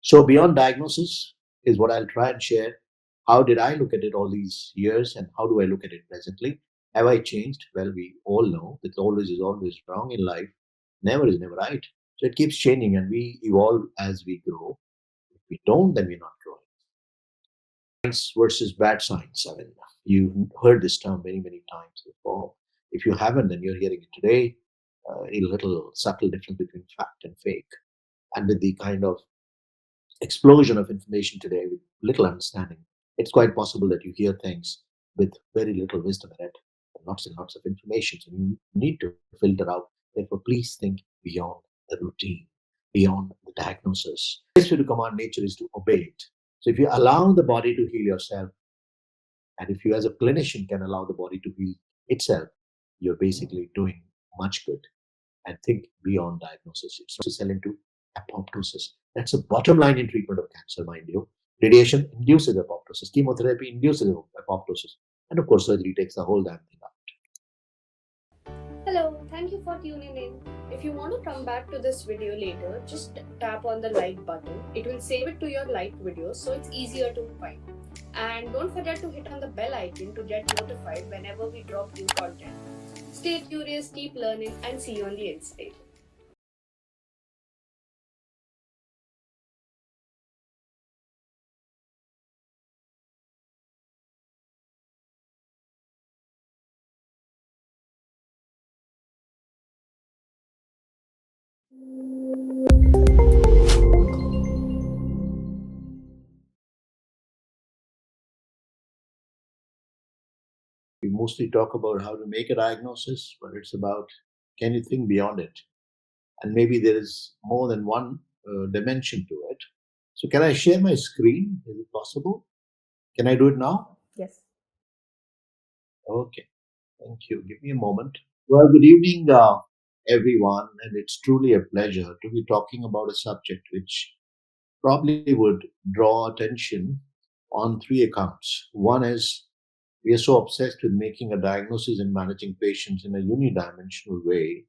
So, beyond diagnosis is what I'll try and share. How did I look at it all these years, and how do I look at it presently? Have I changed? Well, we all know that always is always wrong in life. Never is never right. So, it keeps changing and we evolve as we grow. If we don't, then we're not growing. Science versus bad science. I mean, you've heard this term many, many times before. If you haven't, then you're hearing it today. A little subtle difference between fact and fake. And with the kind of explosion of information today with little understanding, it's quite possible that you hear things with very little wisdom in it, lots and lots of information. So you need to filter out. Therefore, please think beyond the routine, beyond the diagnosis. The best way to command nature is to obey it. So if you allow the body to heal yourself, and if you as a clinician can allow the body to heal itself, you're basically doing much good. And think beyond diagnosis. It's to sell into apoptosis. That's a bottom line in treatment of cancer, mind you. Radiation induces apoptosis. Chemotherapy induces apoptosis. And of course, surgery takes the whole damn thing out. Hello, thank you for tuning in. If you want to come back to this video later, just tap on the like button. It will save it to your liked videos so it's easier to find. And don't forget to hit on the bell icon to get notified whenever we drop new content. Stay curious, keep learning, and see you on the inside. We mostly talk about how to make a diagnosis, but it's about can you think beyond it? And maybe there is more than one dimension to it. So, can I share my screen? Is it possible? Can I do it now? Yes. Okay. Thank you. Give me a moment. Well, good evening, everyone, and it's truly a pleasure to be talking about a subject which probably would draw attention on three accounts. One is we are so obsessed with making a diagnosis and managing patients in a unidimensional way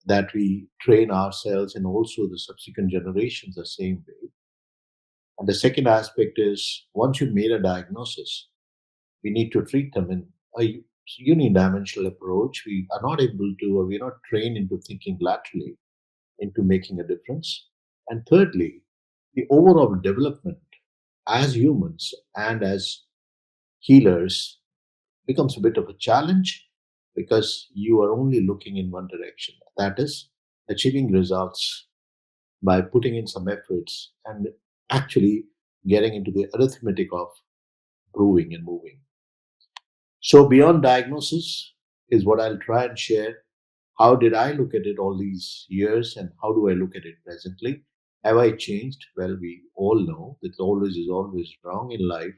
that we train ourselves and also the subsequent generations the same way. And the second aspect is once you've made a diagnosis, we need to treat them in a unidimensional approach. We are not able to, or we're not trained into thinking laterally, into making a difference. And thirdly, the overall development as humans and as healers becomes a bit of a challenge because you are only looking in one direction. That is achieving results by putting in some efforts and actually getting into the arithmetic of proving and moving. So, beyond diagnosis is what I'll try and share. How did I look at it all these years, and how do I look at it presently? Have I changed? Well, we all know that always is always wrong in life.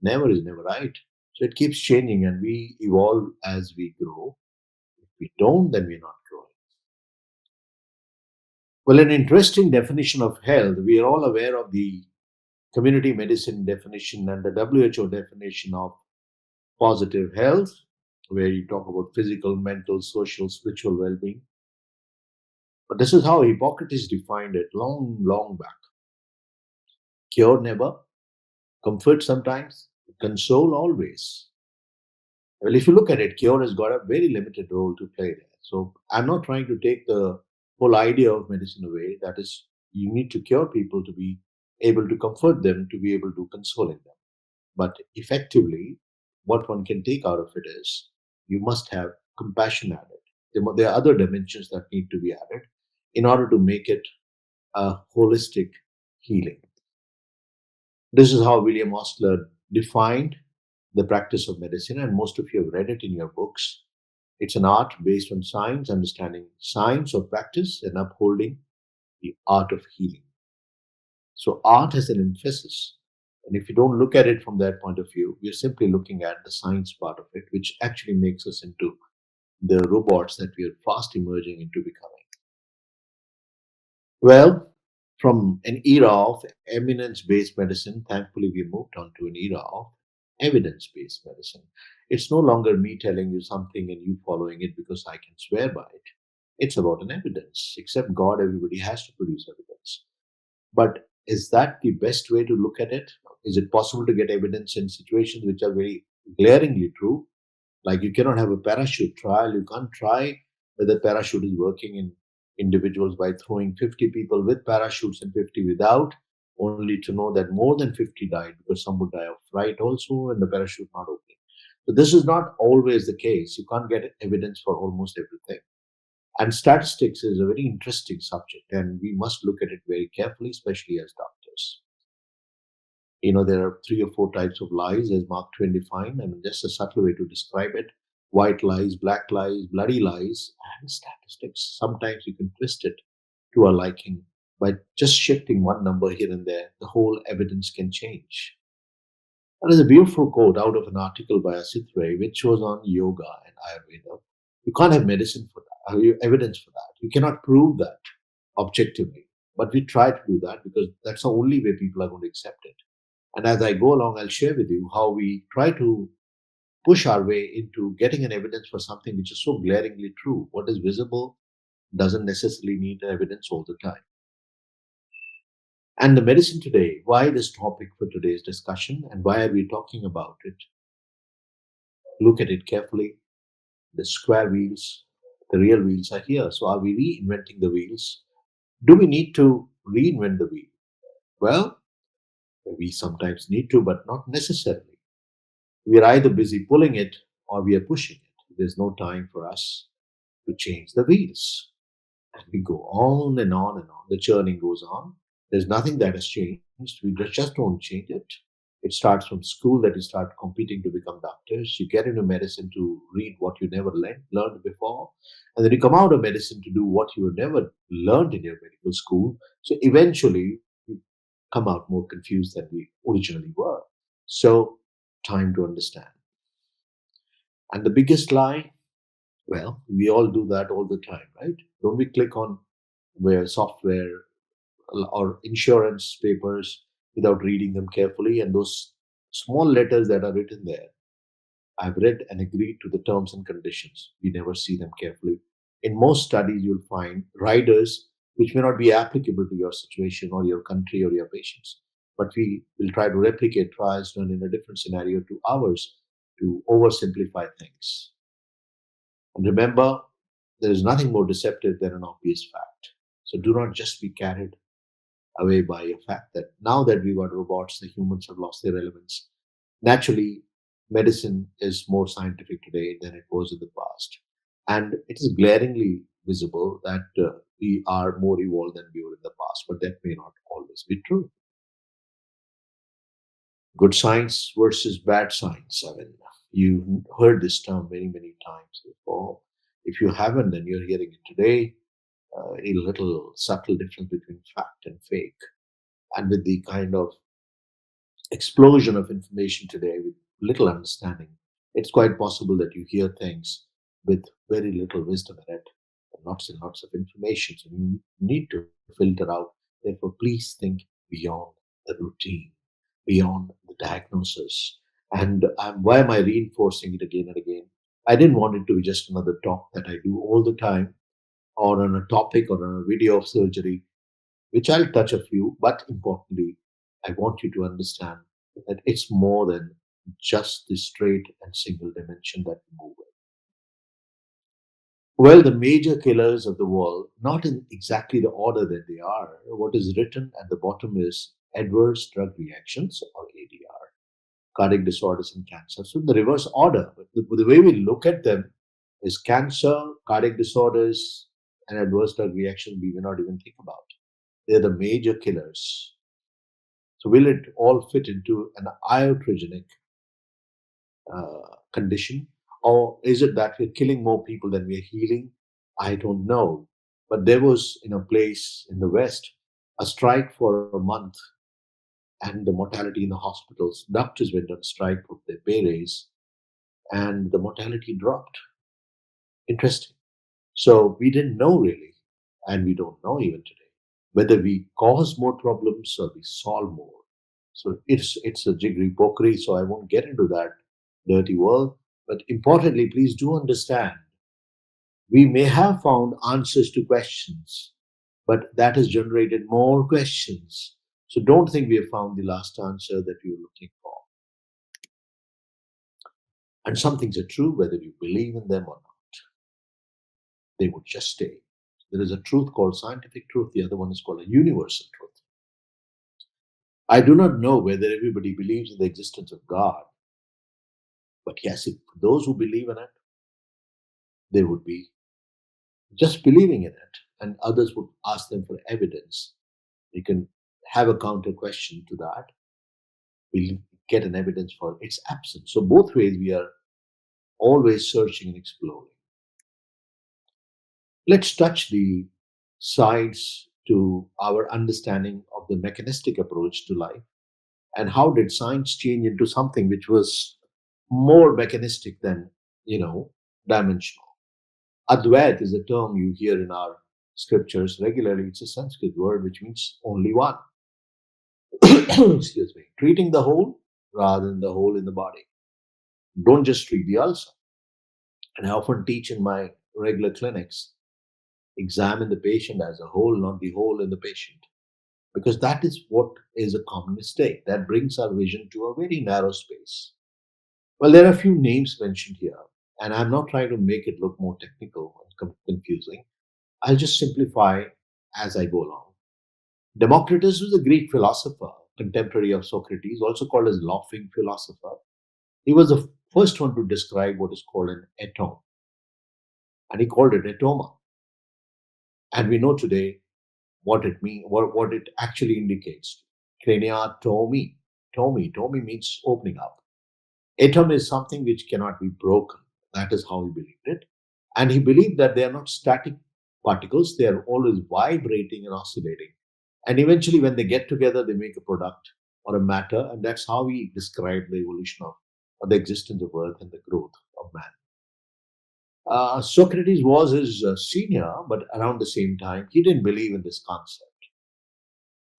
Never is never right. So, it keeps changing and we evolve as we grow. If we don't, then we're not growing. Well, an interesting definition of health, we are all aware of the community medicine definition and the WHO definition of positive health, where you talk about physical, mental, social, spiritual well being. But this is how Hippocrates defined it long, long back. Cure never, comfort sometimes, console always. Well, if you look at it, cure has got a very limited role to play there. So I'm not trying to take the whole idea of medicine away. That is, you need to cure people to be able to comfort them, to be able to console them. But effectively, what one can take out of it is you must have compassion added. There are other dimensions that need to be added in order to make it a holistic healing. This is how William Osler defined the practice of medicine, and most of you have read it in your books. It's an art based on science, understanding science or practice, and upholding the art of healing. So, art has an emphasis. And if you don't look at it from that point of view, we're simply looking at the science part of it, which actually makes us into the robots that we are fast emerging into becoming. Well, from an era of eminence based medicine, thankfully we moved on to an era of evidence based medicine. It's no longer me telling you something and you following it because I can swear by it. It's about an evidence. Except God, everybody has to produce evidence. But Is that the best way to look at it? Is it possible to get evidence in situations which are very glaringly true? Like you cannot have a parachute trial. You can't try whether parachute is working in individuals by throwing 50 people with parachutes and 50 without, only to know that more than 50 died because some would die of fright also and the parachute not opening. So this is not always the case. You can't get evidence for almost everything. And statistics is a very interesting subject, and we must look at it very carefully, especially as doctors. There are three or four types of lies, as Mark Twain defined. I mean, just a subtle way to describe it: white lies, black lies, bloody lies, and statistics. Sometimes you can twist it to our liking by just shifting one number here and there. The whole evidence can change. That is a beautiful quote out of an article by Asit Ray, which was on yoga and Ayurveda. You can't have medicine for that, evidence for that. You cannot prove that objectively. But we try to do that because that's the only way people are going to accept it. And as I go along, I'll share with you how we try to push our way into getting an evidence for something which is so glaringly true. What is visible doesn't necessarily need evidence all the time. And the medicine today, why this topic for today's discussion and why are we talking about it? Look at it carefully. The square wheels, the real wheels are here. So are we reinventing the wheels? Do we need to reinvent the wheel? Well, we sometimes need to, but not necessarily. We are either busy pulling it or we are pushing it. There's no time for us to change the wheels. And we go on and on and on. The churning goes on. There's nothing that has changed. We just don't change it. It starts from school that you start competing to become doctors. You get into medicine to read what you never learned before. And then you come out of medicine to do what you never learned in your medical school. So eventually, we come out more confused than we originally were. So, time to understand. And the biggest lie, well, we all do that all the time, right? Don't we click on where software or insurance papers without reading them carefully? And those small letters that are written there, I've read and agreed to the terms and conditions. We never see them carefully. In most studies, you'll find riders which may not be applicable to your situation or your country or your patients. But we will try to replicate trials done in a different scenario to ours to oversimplify things. And remember, there is nothing more deceptive than an obvious fact. So do not just be carried away by a fact that now that we've got robots, the humans have lost their relevance. Naturally, medicine is more scientific today than it was in the past. And it is glaringly visible that we are more evolved than we were in the past, but that may not always be true. Good science versus bad science. I mean, you heard this term many, many times before. If you haven't, then you're hearing it today. A little subtle difference between fact and fake. And with the kind of explosion of information today with little understanding, it's quite possible that you hear things with very little wisdom in it, and lots and lots of information. So you need to filter out. Therefore, please think beyond the routine, beyond the diagnosis. And why am I reinforcing it again and again? I didn't want it to be just another talk that I do all the time, or on a topic or on a video of surgery, which I'll touch a few, but importantly, I want you to understand that it's more than just the straight and single dimension that we move in. Well, the major killers of the world, not in exactly the order that they are, what is written at the bottom is adverse drug reactions or ADR, cardiac disorders and cancer. So in the reverse order, but the way we look at them is cancer, cardiac disorders, and adverse drug reactions we may not even think about. They're the major killers. So will it all fit into an iatrogenic condition? Or is it that we're killing more people than we're healing? I don't know. But there was in a place in the West a strike for a month, and the mortality in the hospitals, doctors went on strike for their pay raise, and the mortality dropped. Interesting. So we didn't know really, and we don't know even today, whether we cause more problems or we solve more. So it's a jiggery pokery. So I won't get into that dirty world. But importantly, please do understand we may have found answers to questions, but that has generated more questions. So don't think we have found the last answer that we were looking for. And some things are true whether you believe in them or not. They would just stay. There is a truth called scientific truth, the other one is called a universal truth. I do not know whether everybody believes in the existence of God, but yes, if those who believe in it, they would be just believing in it, and others would ask them for evidence. You can have a counter question to that. We'll get an evidence for its absence. So both ways we are always searching and exploring. Let's touch the sides to our understanding of the mechanistic approach to life, and how did science change into something which was more mechanistic than, you know, dimensional. Advait is a term you hear in our scriptures regularly. It's a Sanskrit word which means only one. Excuse me. Treating the whole rather than the hole in the body. Don't just treat the ulcer. And I often teach in my regular clinics, examine the patient as a whole, not the hole in the patient. Because that is what is a common mistake. That brings our vision to a very narrow space. Well, there are a few names mentioned here, and I'm not trying to make it look more technical and confusing. I'll just simplify as I go along. Democritus was a Greek philosopher, contemporary of Socrates, also called as laughing philosopher. He was the first one to describe what is called an atom, and he called it atoma. And we know today what it means, what it actually indicates. Craniatomy. Tomy means opening up. Atom is something which cannot be broken. That is how he believed it. And he believed that they are not static particles, they are always vibrating and oscillating. And eventually, when they get together, they make a product or a matter. And that's how he described the evolution of or the existence of Earth and the growth of man. Socrates was his senior, but around the same time, he didn't believe in this concept.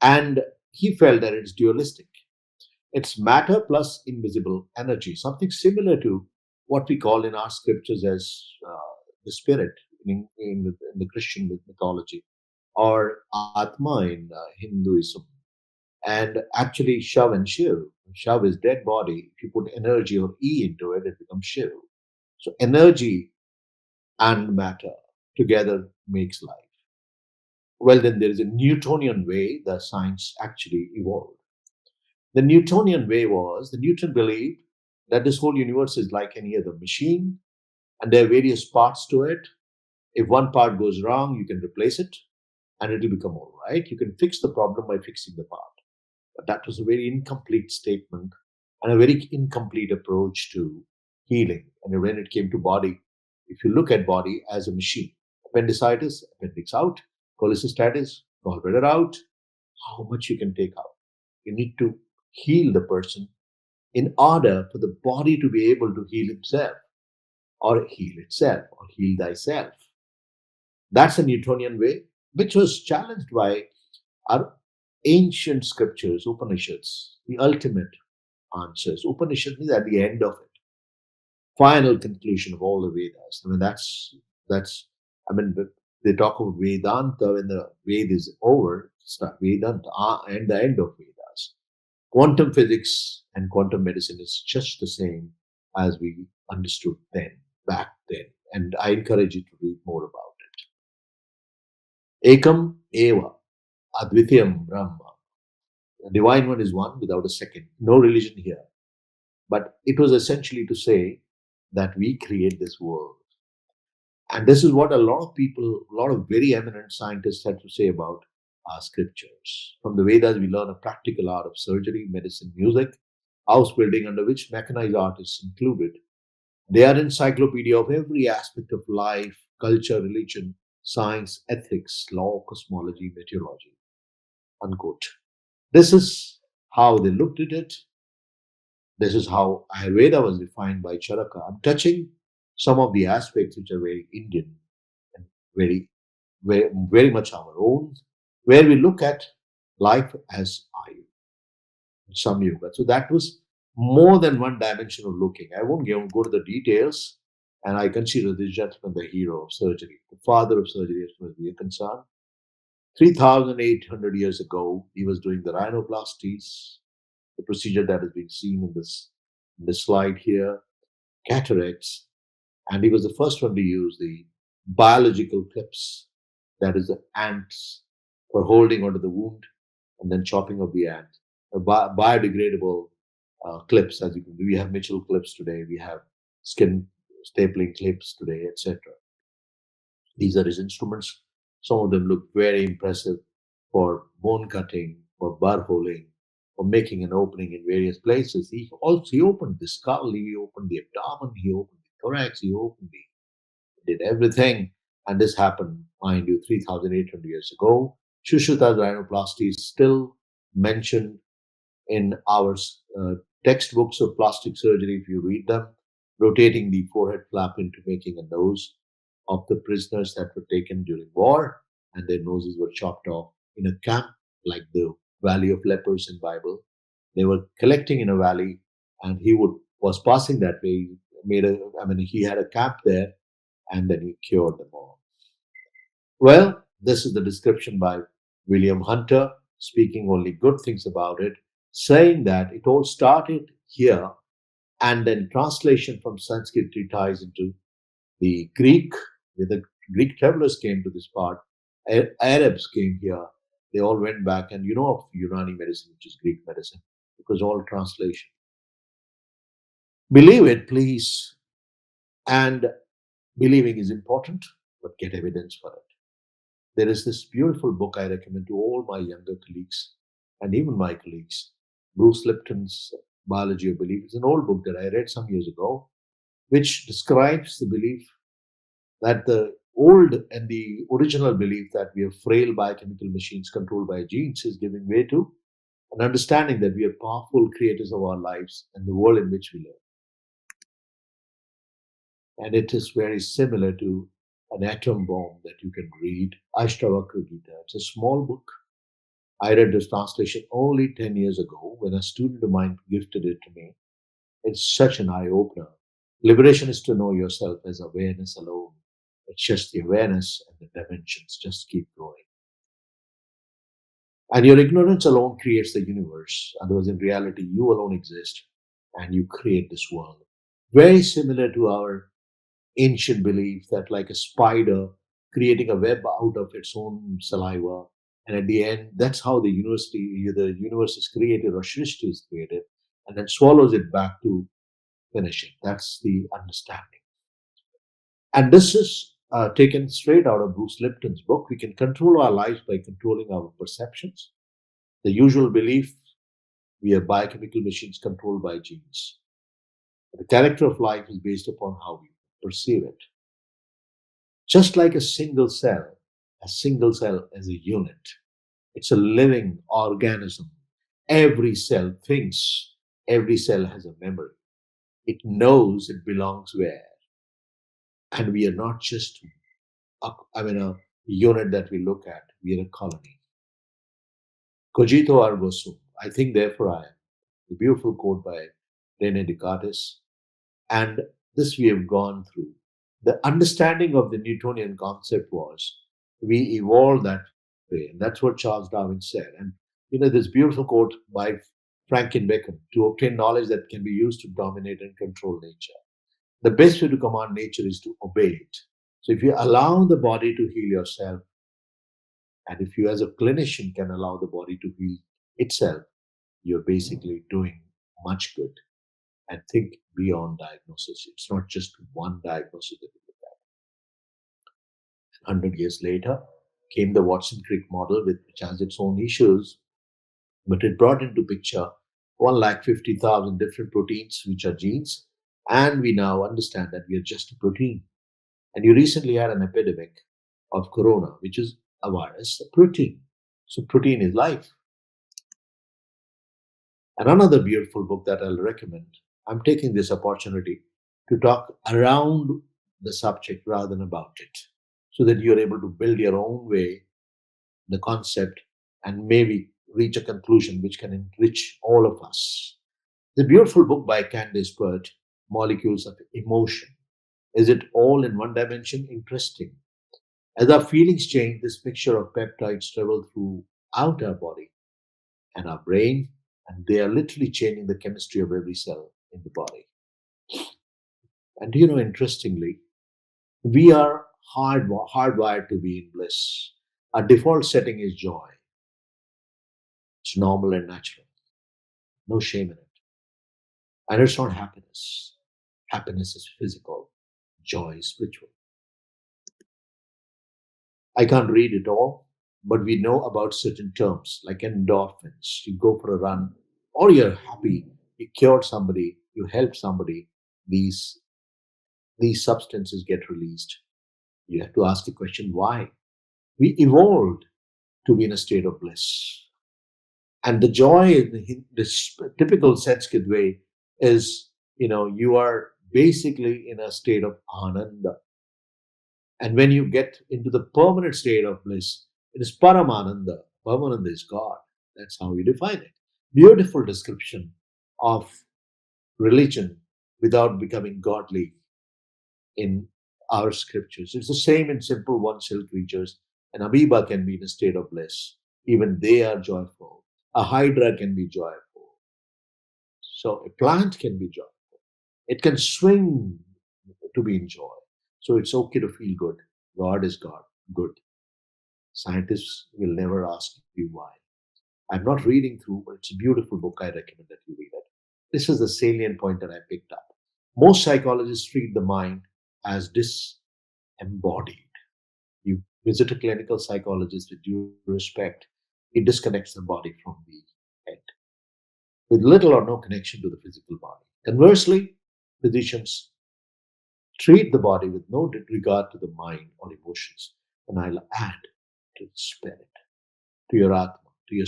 And he felt that it's dualistic. It's matter plus invisible energy, something similar to what we call in our scriptures as the spirit in the Christian mythology, or Atma in Hinduism. And actually, Shav and Shiv. Shav is dead body. If you put energy or E into it, it becomes Shiv. So, energy and matter together makes life. Well, then there is a Newtonian way that science actually evolved. The Newtonian way was the Newton believed that this whole universe is like any other machine, and there are various parts to it. If one part goes wrong, you can replace it and it will become all right. You can fix the problem by fixing the part. But that was a very incomplete statement and a very incomplete approach to healing. And when it came to body, if you look at body as a machine, appendicitis, appendix out, cholecystitis, gallbladder out, how much you can take out. You need to heal the person in order for the body to be able to heal himself or heal itself or heal thyself. That's a Newtonian way, which was challenged by our ancient scriptures, Upanishads, the ultimate answers. Upanishad is at the end of it, final conclusion of all the Vedas. I mean, that's. I mean, they talk about Vedanta when the Ved is over. Start Vedanta and the end of Vedas. Quantum physics and quantum medicine is just the same as we understood then, back then. And I encourage you to read more about it. Ekam Eva, Advitiyam Brahma. The divine one is one without a second. No religion here. But it was essentially to say that we create this world. And this is what a lot of people, a lot of very eminent scientists had to say about our scriptures. From the Vedas, we learn a practical art of surgery, medicine, music, house building, under which mechanized art is included. They are encyclopedia of every aspect of life, culture, religion, science, ethics, law, cosmology, meteorology. Unquote. This is how they looked at it. This is how Ayurveda was defined by Charaka. I'm touching some of the aspects which are very Indian and very much our own, where we look at life as Ayu, some yoga. So that was more than one dimension of looking. I won't go to the details, and I consider this gentleman the hero of surgery, the father of surgery as far as we are concerned. 3,800 years ago, he was doing the rhinoplasties, the procedure that is being seen in this slide here, cataracts, and he was the first one to use the biological clips, that is the ants, for holding onto the wound and then chopping of the ant. Biodegradable clips, as you can do. We have Mitchell clips today, we have skin stapling clips today, etc. These are his instruments. Some of them look very impressive for bone cutting, for burr holing, for making an opening in various places. He opened the skull, he opened the abdomen, he opened the thorax, did everything. And this happened, mind you, 3,800 years ago. Shushruta rhinoplasty is still mentioned in our uh, textbooks of plastic surgery, if you read them, rotating the forehead flap into making a nose of the prisoners that were taken during war, and their noses were chopped off in a camp like the Valley of Lepers in Bible. They were collecting in a valley, and he would was passing that way. He had a camp there, and then he cured them all. Well, this is the description by William Hunter, speaking only good things about it, saying that it all started here, and then translation from Sanskrit ties into the Greek, where the Greek travelers came to this part, Arabs came here, they all went back, and you know of Unani medicine, which is Greek medicine, it was all translation. Believe it, please, and believing is important, but get evidence for it. There is this beautiful book I recommend to all my younger colleagues and even my colleagues. Bruce Lipton's Biology of Belief is an old book that I read some years ago, which describes the belief that the old and the original belief that we are frail biochemical machines controlled by genes is giving way to an understanding that we are powerful creators of our lives and the world in which we live. And it is very similar to an atom bomb that you can read, Ashtavakra Gita. It's a small book. I read this translation only 10 years ago when a student of mine gifted it to me. It's such an eye opener. Liberation is to know yourself as awareness alone. It's just the awareness, and the dimensions just keep growing. And your ignorance alone creates the universe. Otherwise, in reality, you alone exist and you create this world. Very similar to our ancient belief that, like a spider creating a web out of its own saliva, and at the end, that's how the universe is created, or Shrishti is created, and then swallows it back to finish it. That's the understanding. And this is taken straight out of Bruce Lipton's book. We can control our lives by controlling our perceptions. The usual belief, we are biochemical machines controlled by genes. The character of life is based upon how we perceive it. Just like a single cell as a unit, it's a living organism. Every cell thinks, every cell has a memory. It knows it belongs where. And we are not just a unit that we look at, we are a colony. Cogito ergo sum. I think, therefore I am. The beautiful quote by Rene Descartes. And this we have gone through. The understanding of the Newtonian concept was we evolved that way. And that's what Charles Darwin said. And this beautiful quote by Franklin Bacon: to obtain knowledge that can be used to dominate and control nature. The best way to command nature is to obey it. So if you allow the body to heal yourself, and if you as a clinician can allow the body to heal itself, you're basically doing much good. And think beyond diagnosis. It's not just one diagnosis that we look at. 100 years later came the Watson Crick model, which has its own issues, but it brought into picture 150,000 different proteins, which are genes, and we now understand that we are just a protein. And you recently had an epidemic of corona, which is a virus, a protein. So protein is life. And another beautiful book that I'll recommend, I'm taking this opportunity to talk around the subject rather than about it, so that you're able to build your own way, the concept, and maybe reach a conclusion which can enrich all of us. The beautiful book by Candace Pert, Molecules of Emotion. Is it all in one dimension? Interesting. As our feelings change, this mixture of peptides travel throughout our body and our brain, and they are literally changing the chemistry of every cell in the body. And interestingly, we are hardwired to be in bliss. Our default setting is joy. It's normal and natural, no shame in it. And it's not happiness. Happiness is physical, joy is spiritual. I can't read it all, but we know about certain terms like endorphins. You go for a run, or you're happy, you cured somebody, you helped somebody, these, these substances get released. You have to ask the question why? We evolved to be in a state of bliss. And the joy in this typical Sanskrit way is, you are basically in a state of ananda. And when you get into the permanent state of bliss, it is Paramananda. Paramananda is God. That's how we define it. Beautiful description of religion without becoming godly in our scriptures. It's the same in simple one cell creatures. An amoeba can be in a state of bliss. Even they are joyful. A hydra can be joyful. So a plant can be joyful. It can swing to be in joy. So it's okay to feel good. God is God, good. Scientists will never ask you why. I'm not reading through, but it's a beautiful book. I recommend that you read it. This is the salient point that I picked up. Most psychologists treat the mind as disembodied. You visit a clinical psychologist with due respect, it disconnects the body from the head, with little or no connection to the physical body. Conversely, physicians treat the body with no regard to the mind or emotions. And I'll add to the spirit, to your atma, to your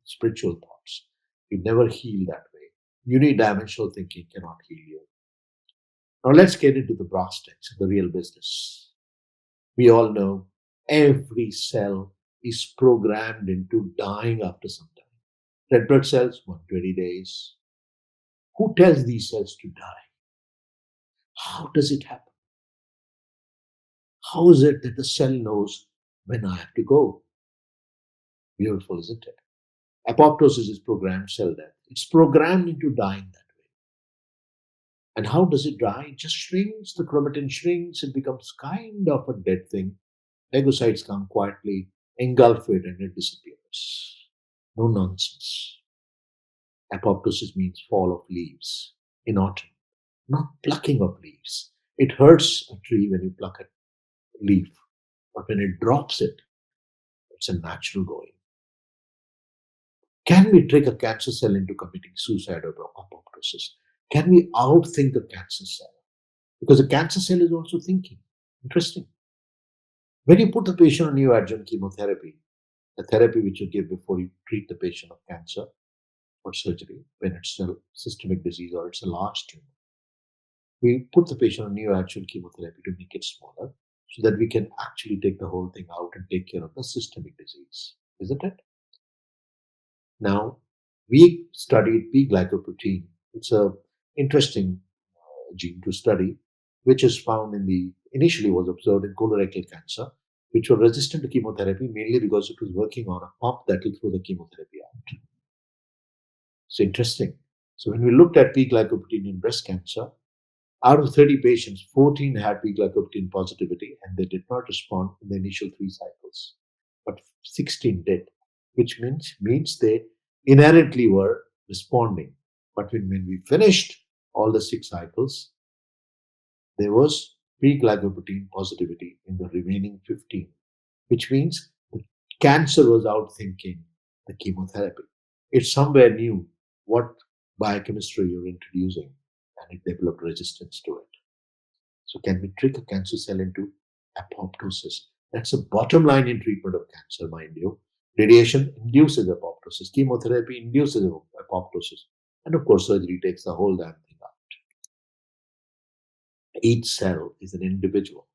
spiritual thoughts. You never heal that way. Unidimensional thinking cannot heal you. Now let's get into the brass tacks of the real business. We all know every cell is programmed into dying after some time. Red blood cells, 120 days. Who tells these cells to die? How does it happen? How is it that the cell knows when I have to go? Beautiful, isn't it? Apoptosis is programmed cell death. It's programmed into dying that way. And how does it die? It just shrinks, the chromatin shrinks, it becomes kind of a dead thing. Phagocytes come quietly, engulf it, and it disappears. No nonsense. Apoptosis means fall of leaves in autumn, not plucking of leaves. It hurts a tree when you pluck a leaf, but when it drops it, it's a natural going. Can we trick a cancer cell into committing suicide or apoptosis? Can we outthink a cancer cell? Because a cancer cell is also thinking. Interesting. When you put the patient on neoadjuvant chemotherapy, the therapy which you give before you treat the patient of cancer or surgery, when it's a systemic disease or it's a large tumor, we put the patient on neoadjuvant chemotherapy to make it smaller so that we can actually take the whole thing out and take care of the systemic disease. Isn't it? Now, we studied P-glycoprotein. It's a interesting gene to study, which is found initially was observed in colorectal cancer, which were resistant to chemotherapy mainly because it was working on a pump that will throw the chemotherapy out. It's interesting. So when we looked at P-glycoprotein in breast cancer, out of 30 patients, 14 had P-glycoprotein positivity and they did not respond in the initial 3 cycles, but 16 did, which means they inherently were responding. But when we finished all the 6 cycles, there was P-glycoprotein positivity in the remaining 15, which means the cancer was outthinking the chemotherapy. It somewhere knew what biochemistry you're introducing and it developed resistance to it. So can we trick a cancer cell into apoptosis? That's the bottom line in treatment of cancer, mind you. Radiation induces apoptosis. Chemotherapy induces apoptosis. And of course, surgery takes the whole damn thing out. Each cell is an individual.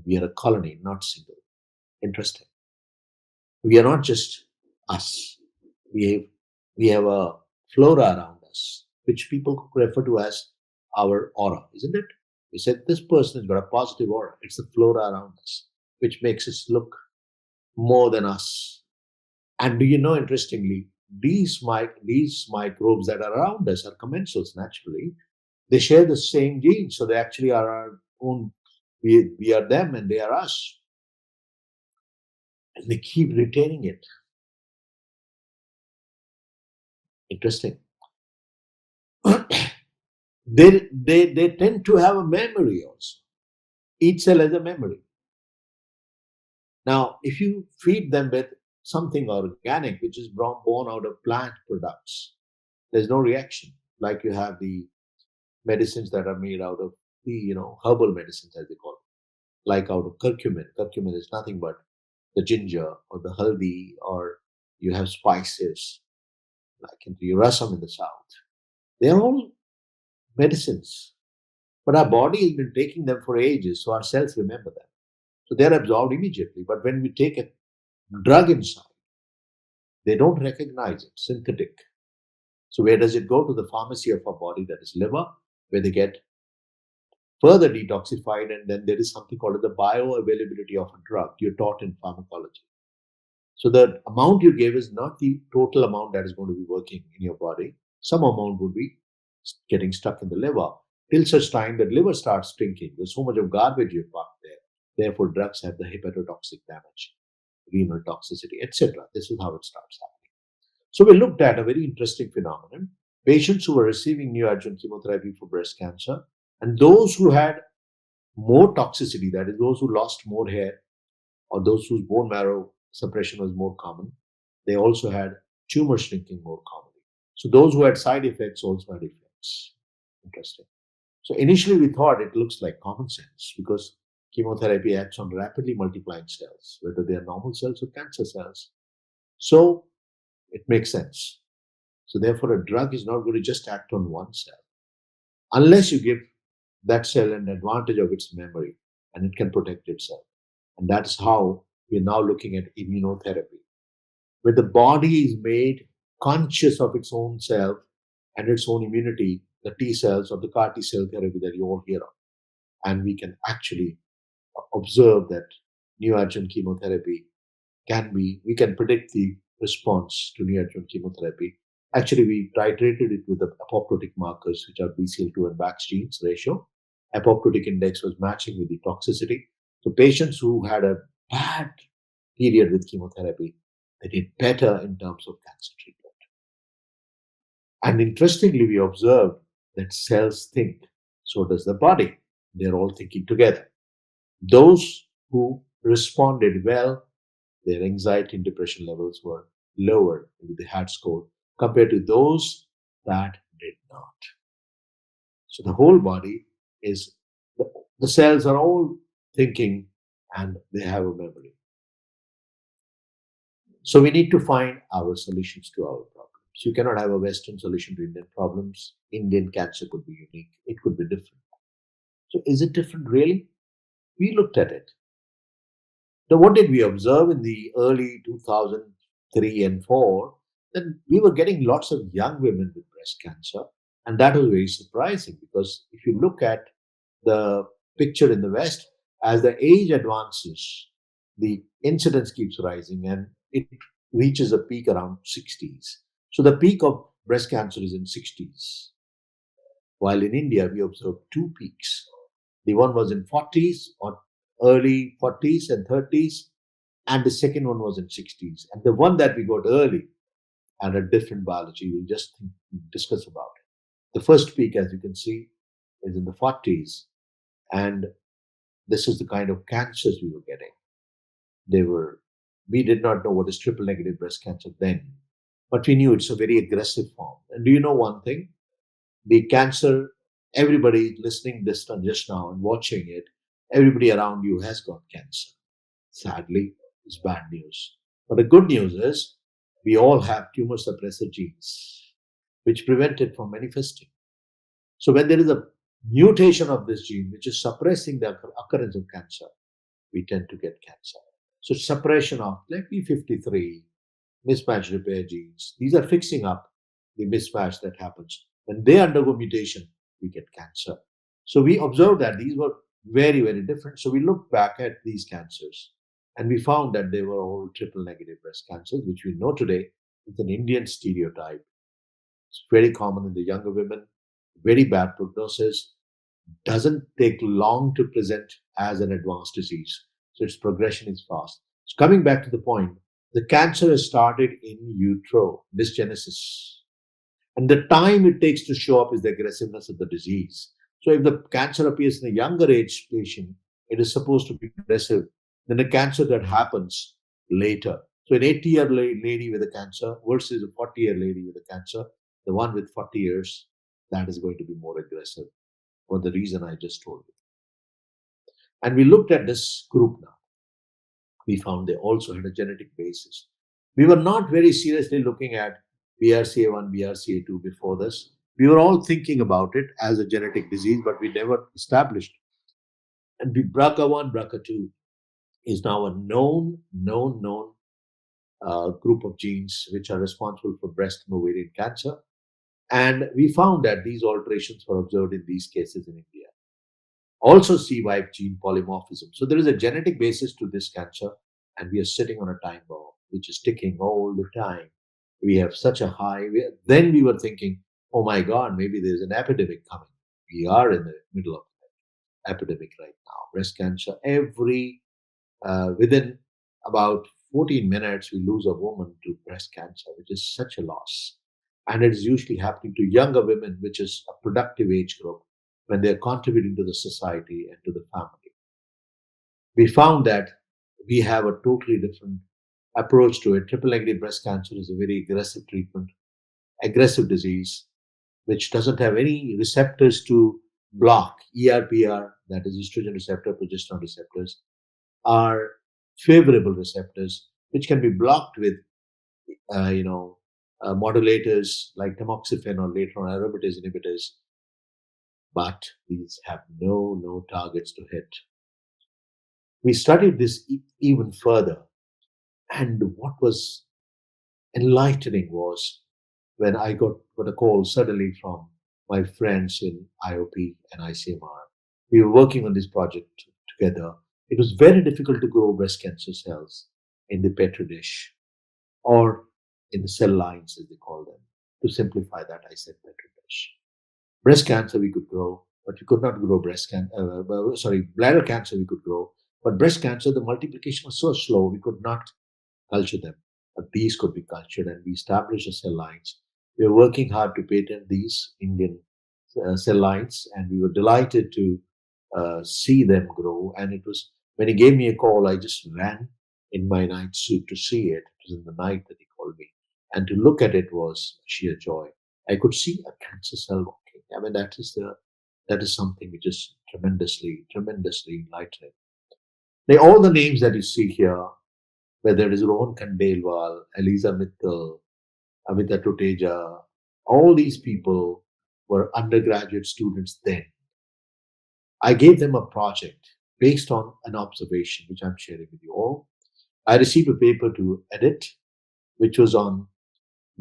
We are a colony, not single. Interesting. We are not just us. We have a flora around us, which people refer to as our aura, isn't it? We said this person has got a positive aura. It's the flora around us. which makes us look more than us. And do you know, interestingly, these microbes that are around us are commensals naturally. They share the same genes, so they actually are our own. We are them, and they are us, and they keep retaining it. Interesting. They tend to have a memory also. Each cell has a memory. Now, if you feed them with something organic, which is born out of plant products, there's no reaction. Like you have the medicines that are made out of the herbal medicines, as they call it, like out of curcumin. Curcumin is nothing but the ginger or the haldi, or you have spices like in the rasam in the south. They are all medicines, but our body has been taking them for ages, so our cells remember them. So they're absorbed immediately. But when we take a drug inside, they don't recognize it, synthetic. So where does it go? To the pharmacy of our body, that is liver, where they get further detoxified, and then there is something called the bioavailability of a drug. You're taught in pharmacology. So the amount you give is not the total amount that is going to be working in your body. Some amount would be getting stuck in the liver till such time that liver starts stinking. There's so much of garbage you parked there. Therefore, drugs have the hepatotoxic damage, renal toxicity, etc. This is how it starts happening. So we looked at a very interesting phenomenon. Patients who were receiving neoadjuvant chemotherapy for breast cancer, and those who had more toxicity, that is, those who lost more hair, or those whose bone marrow suppression was more common, they also had tumor shrinking more commonly. So those who had side effects also had effects. Interesting. So initially we thought it looks like common sense because chemotherapy acts on rapidly multiplying cells, whether they are normal cells or cancer cells. So it makes sense. So therefore a drug is not going to just act on one cell unless you give that cell an advantage of its memory and it can protect itself. And that's how we're now looking at immunotherapy, where the body is made conscious of its own self and its own immunity, the T cells or the CAR T cell therapy that you all hear of. And we can actually observe that neoadjuvant chemotherapy we can predict the response to neoadjuvant chemotherapy. Actually, we titrated it with the apoptotic markers, which are BCL2 and BAX genes ratio. Apoptotic index was matching with the toxicity. So patients who had a bad period with chemotherapy, they did better in terms of cancer treatment. And interestingly, we observed that cells think, so does the body. They're all thinking together. Those who responded well, their anxiety and depression levels were lower with the HAT score compared to those that did not. So the whole body is, the cells are all thinking and they have a memory. So we need to find our solutions to our problems. You cannot have a Western solution to Indian problems. Indian cancer could be unique. It could be different. So is it different really? We looked at it. Now, what did we observe in the early 2003 and 4? Then we were getting lots of young women with breast cancer. And that was very surprising because if you look at the picture in the West, as the age advances, the incidence keeps rising and it reaches a peak around 60s. So the peak of breast cancer is in 60s. While in India, we observed two peaks. The one was in 40s or early 40s and 30s, and the second one was in 60s. And the one that we got early had a different biology. We'll just discuss about it. The first peak, as you can see, is in the 40s, and this is the kind of cancers we were getting. We did not know what is triple negative breast cancer then, but we knew it's a very aggressive form. And do you know one thing? The cancer, everybody listening this just now and watching it, everybody around you has got cancer. Sadly, it's bad news. But the good news is we all have tumor suppressor genes, which prevent it from manifesting. So when there is a mutation of this gene, which is suppressing the occurrence of cancer, we tend to get cancer. So suppression of like P53, mismatch repair genes, these are fixing up the mismatch that happens. When they undergo mutation, we get cancer. So we observed that these were very, very different. So we looked back at these cancers and we found that they were all triple negative breast cancers, which we know today is an Indian stereotype. It's very common in the younger women, very bad prognosis, doesn't take long to present as an advanced disease. So its progression is fast. So coming back to the point, the cancer has started in utero, dysgenesis. And the time it takes to show up is the aggressiveness of the disease. So if the cancer appears in a younger age patient, it is supposed to be aggressive than a cancer that happens later. So an 80-year lady with a cancer versus a 40-year lady with a cancer, the one with 40 years, that is going to be more aggressive for the reason I just told you. And we looked at this group now. We found they also had a genetic basis. We were not very seriously looking at BRCA1, BRCA2 before this. We were all thinking about it as a genetic disease, but we never established. And BRCA1, BRCA2 is now a known group of genes which are responsible for breast and ovarian cancer. And we found that these alterations were observed in these cases in India. Also C-wipe gene polymorphism. So there is a genetic basis to this cancer, and we are sitting on a time bomb which is ticking all the time. We have such a high. Then we were thinking, oh my God, maybe there's an epidemic coming. We are in the middle of an epidemic right now. Breast cancer, within about 14 minutes, we lose a woman to breast cancer, which is such a loss. And it is usually happening to younger women, which is a productive age group, when they're contributing to the society and to the family. We found that we have a totally different approach to it. Triple negative breast cancer is a very aggressive treatment, aggressive disease, which doesn't have any receptors to block. ERPR, that is estrogen receptor, progesterone receptors, are favorable receptors, which can be blocked with, uh, you know, modulators like tamoxifen or later on aromatase inhibitors, but these have no targets to hit. We studied this even further, and what was enlightening was when I got a call suddenly from my friends in IOP and ICMR. We were working on this project together. It was very difficult to grow breast cancer cells in the petri dish or in the cell lines, as they call them. To simplify that, I said petri dish. Breast cancer we could grow, but we could not grow bladder cancer we could grow, but breast cancer, the multiplication was so slow, we could not culture them. But these could be cultured, and we established the cell lines. We were working hard to patent these Indian cell lines, and we were delighted to see them grow. And it was when he gave me a call, I just ran in my night suit to see it. It was in the night that he called me, and to look at it was sheer joy. I could see a cancer cell walking. I mean, that is something which is tremendously enlightening. Now, all the names that you see here, whether it is Rohan Khandelwal, Eliza Mittal, Amita Tuteja, all these people were undergraduate students then. I gave them a project based on an observation, which I'm sharing with you all. I received a paper to edit, which was on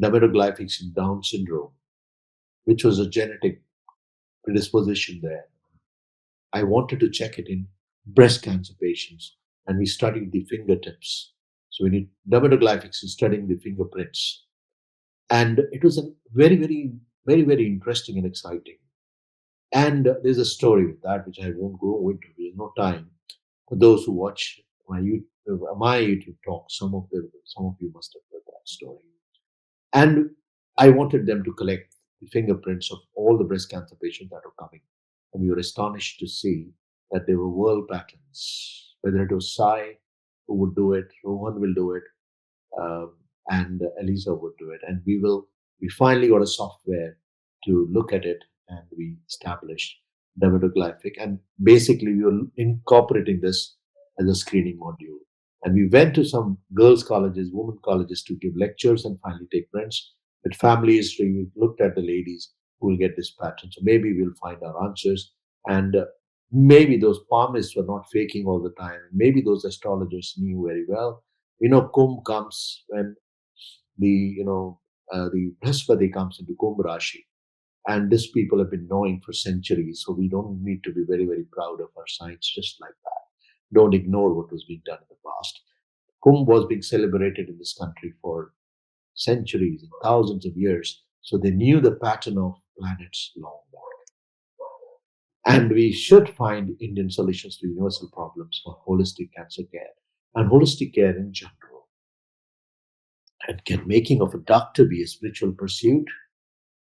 dermatoglyphics in Down syndrome, which was a genetic predisposition there. I wanted to check it in breast cancer patients, and we studied the fingertips. So we need dermatoglyphics in studying the fingerprints. And it was a very interesting and exciting. And there's a story with that, which I won't go into. There's no time. For those who watch my YouTube talk, some of you must have heard that story. And I wanted them to collect the fingerprints of all the breast cancer patients that were coming. And we were astonished to see that there were world patterns, whether it was Sai who would do it, Rohan will do it, um, and Elisa would do it. And we finally got a software to look at it, and we established dermatoglyphic. And basically, we were incorporating this as a screening module. And we went to some girls' colleges, women colleges to give lectures and finally take prints. With family history, we looked at the ladies who will get this pattern. So maybe we'll find our answers. And maybe those palmists were not faking all the time. Maybe those astrologers knew very well. Kumbh comes when the Brihaspati comes into Kumbh Rashi. And these people have been knowing for centuries, so we don't need to be very, very proud of our science just like that. Don't ignore what was being done in the past. Kumbh was being celebrated in this country for centuries and thousands of years, so they knew the pattern of planets long back. And we should find Indian solutions to universal problems for holistic cancer care and holistic care in general. And can making of a doctor be a spiritual pursuit?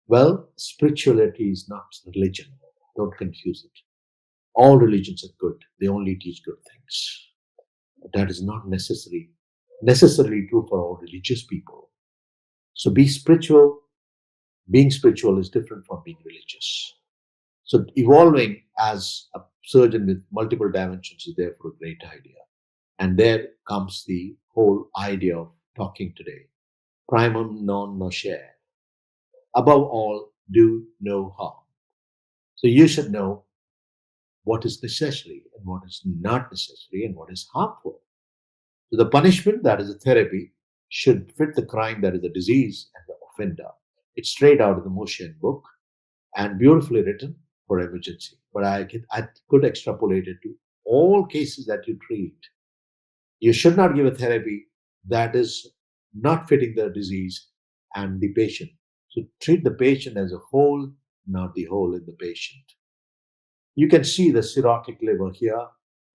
Well, spirituality is not religion. Don't confuse it. All religions are good. They only teach good things. But that is not necessarily true for all religious people. So be spiritual. Being spiritual is different from being religious. So evolving as a surgeon with multiple dimensions is therefore a great idea. And there comes the whole idea of talking today. Primum non nocere. Above all, do no harm. So you should know what is necessary and what is not necessary and what is harmful. So the punishment, that is a therapy, should fit the crime, that is the disease, and the offender. It's straight out of the Moshian book and beautifully written for emergency. But I could extrapolate it to all cases that you treat. You should not give a therapy that is not fitting the disease and the patient. So treat the patient as a whole, not the whole in the patient. You can see the cirrhotic liver here,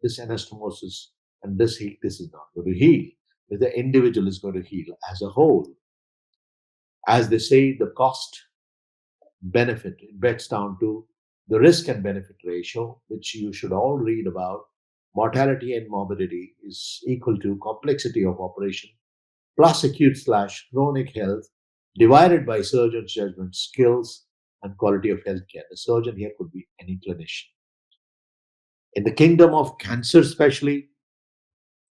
this anastomosis, and this heal. This is not going to heal. The individual is going to heal as a whole. As they say, the cost benefit, it bets down to the risk and benefit ratio, which you should all read about. Mortality and morbidity is equal to complexity of operation plus acute/chronic health divided by surgeon's judgment, skills, and quality of healthcare. The surgeon here could be any clinician. In the kingdom of cancer, especially,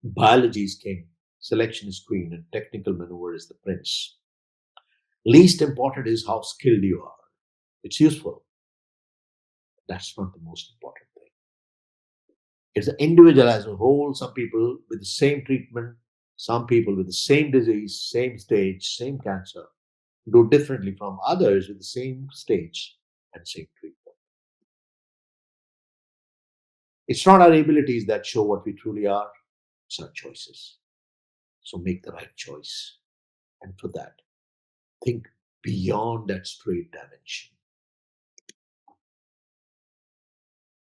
biology is king, selection is queen, and technical maneuver is the prince. Least important is how skilled you are. It's useful. That's not the most important thing. It's the individual as a whole. Some people with the same treatment, some people with the same disease, same stage, same cancer, do differently from others with the same stage and same treatment. It's not our abilities that show what we truly are, it's our choices. So make the right choice. And for that, think beyond that straight dimension.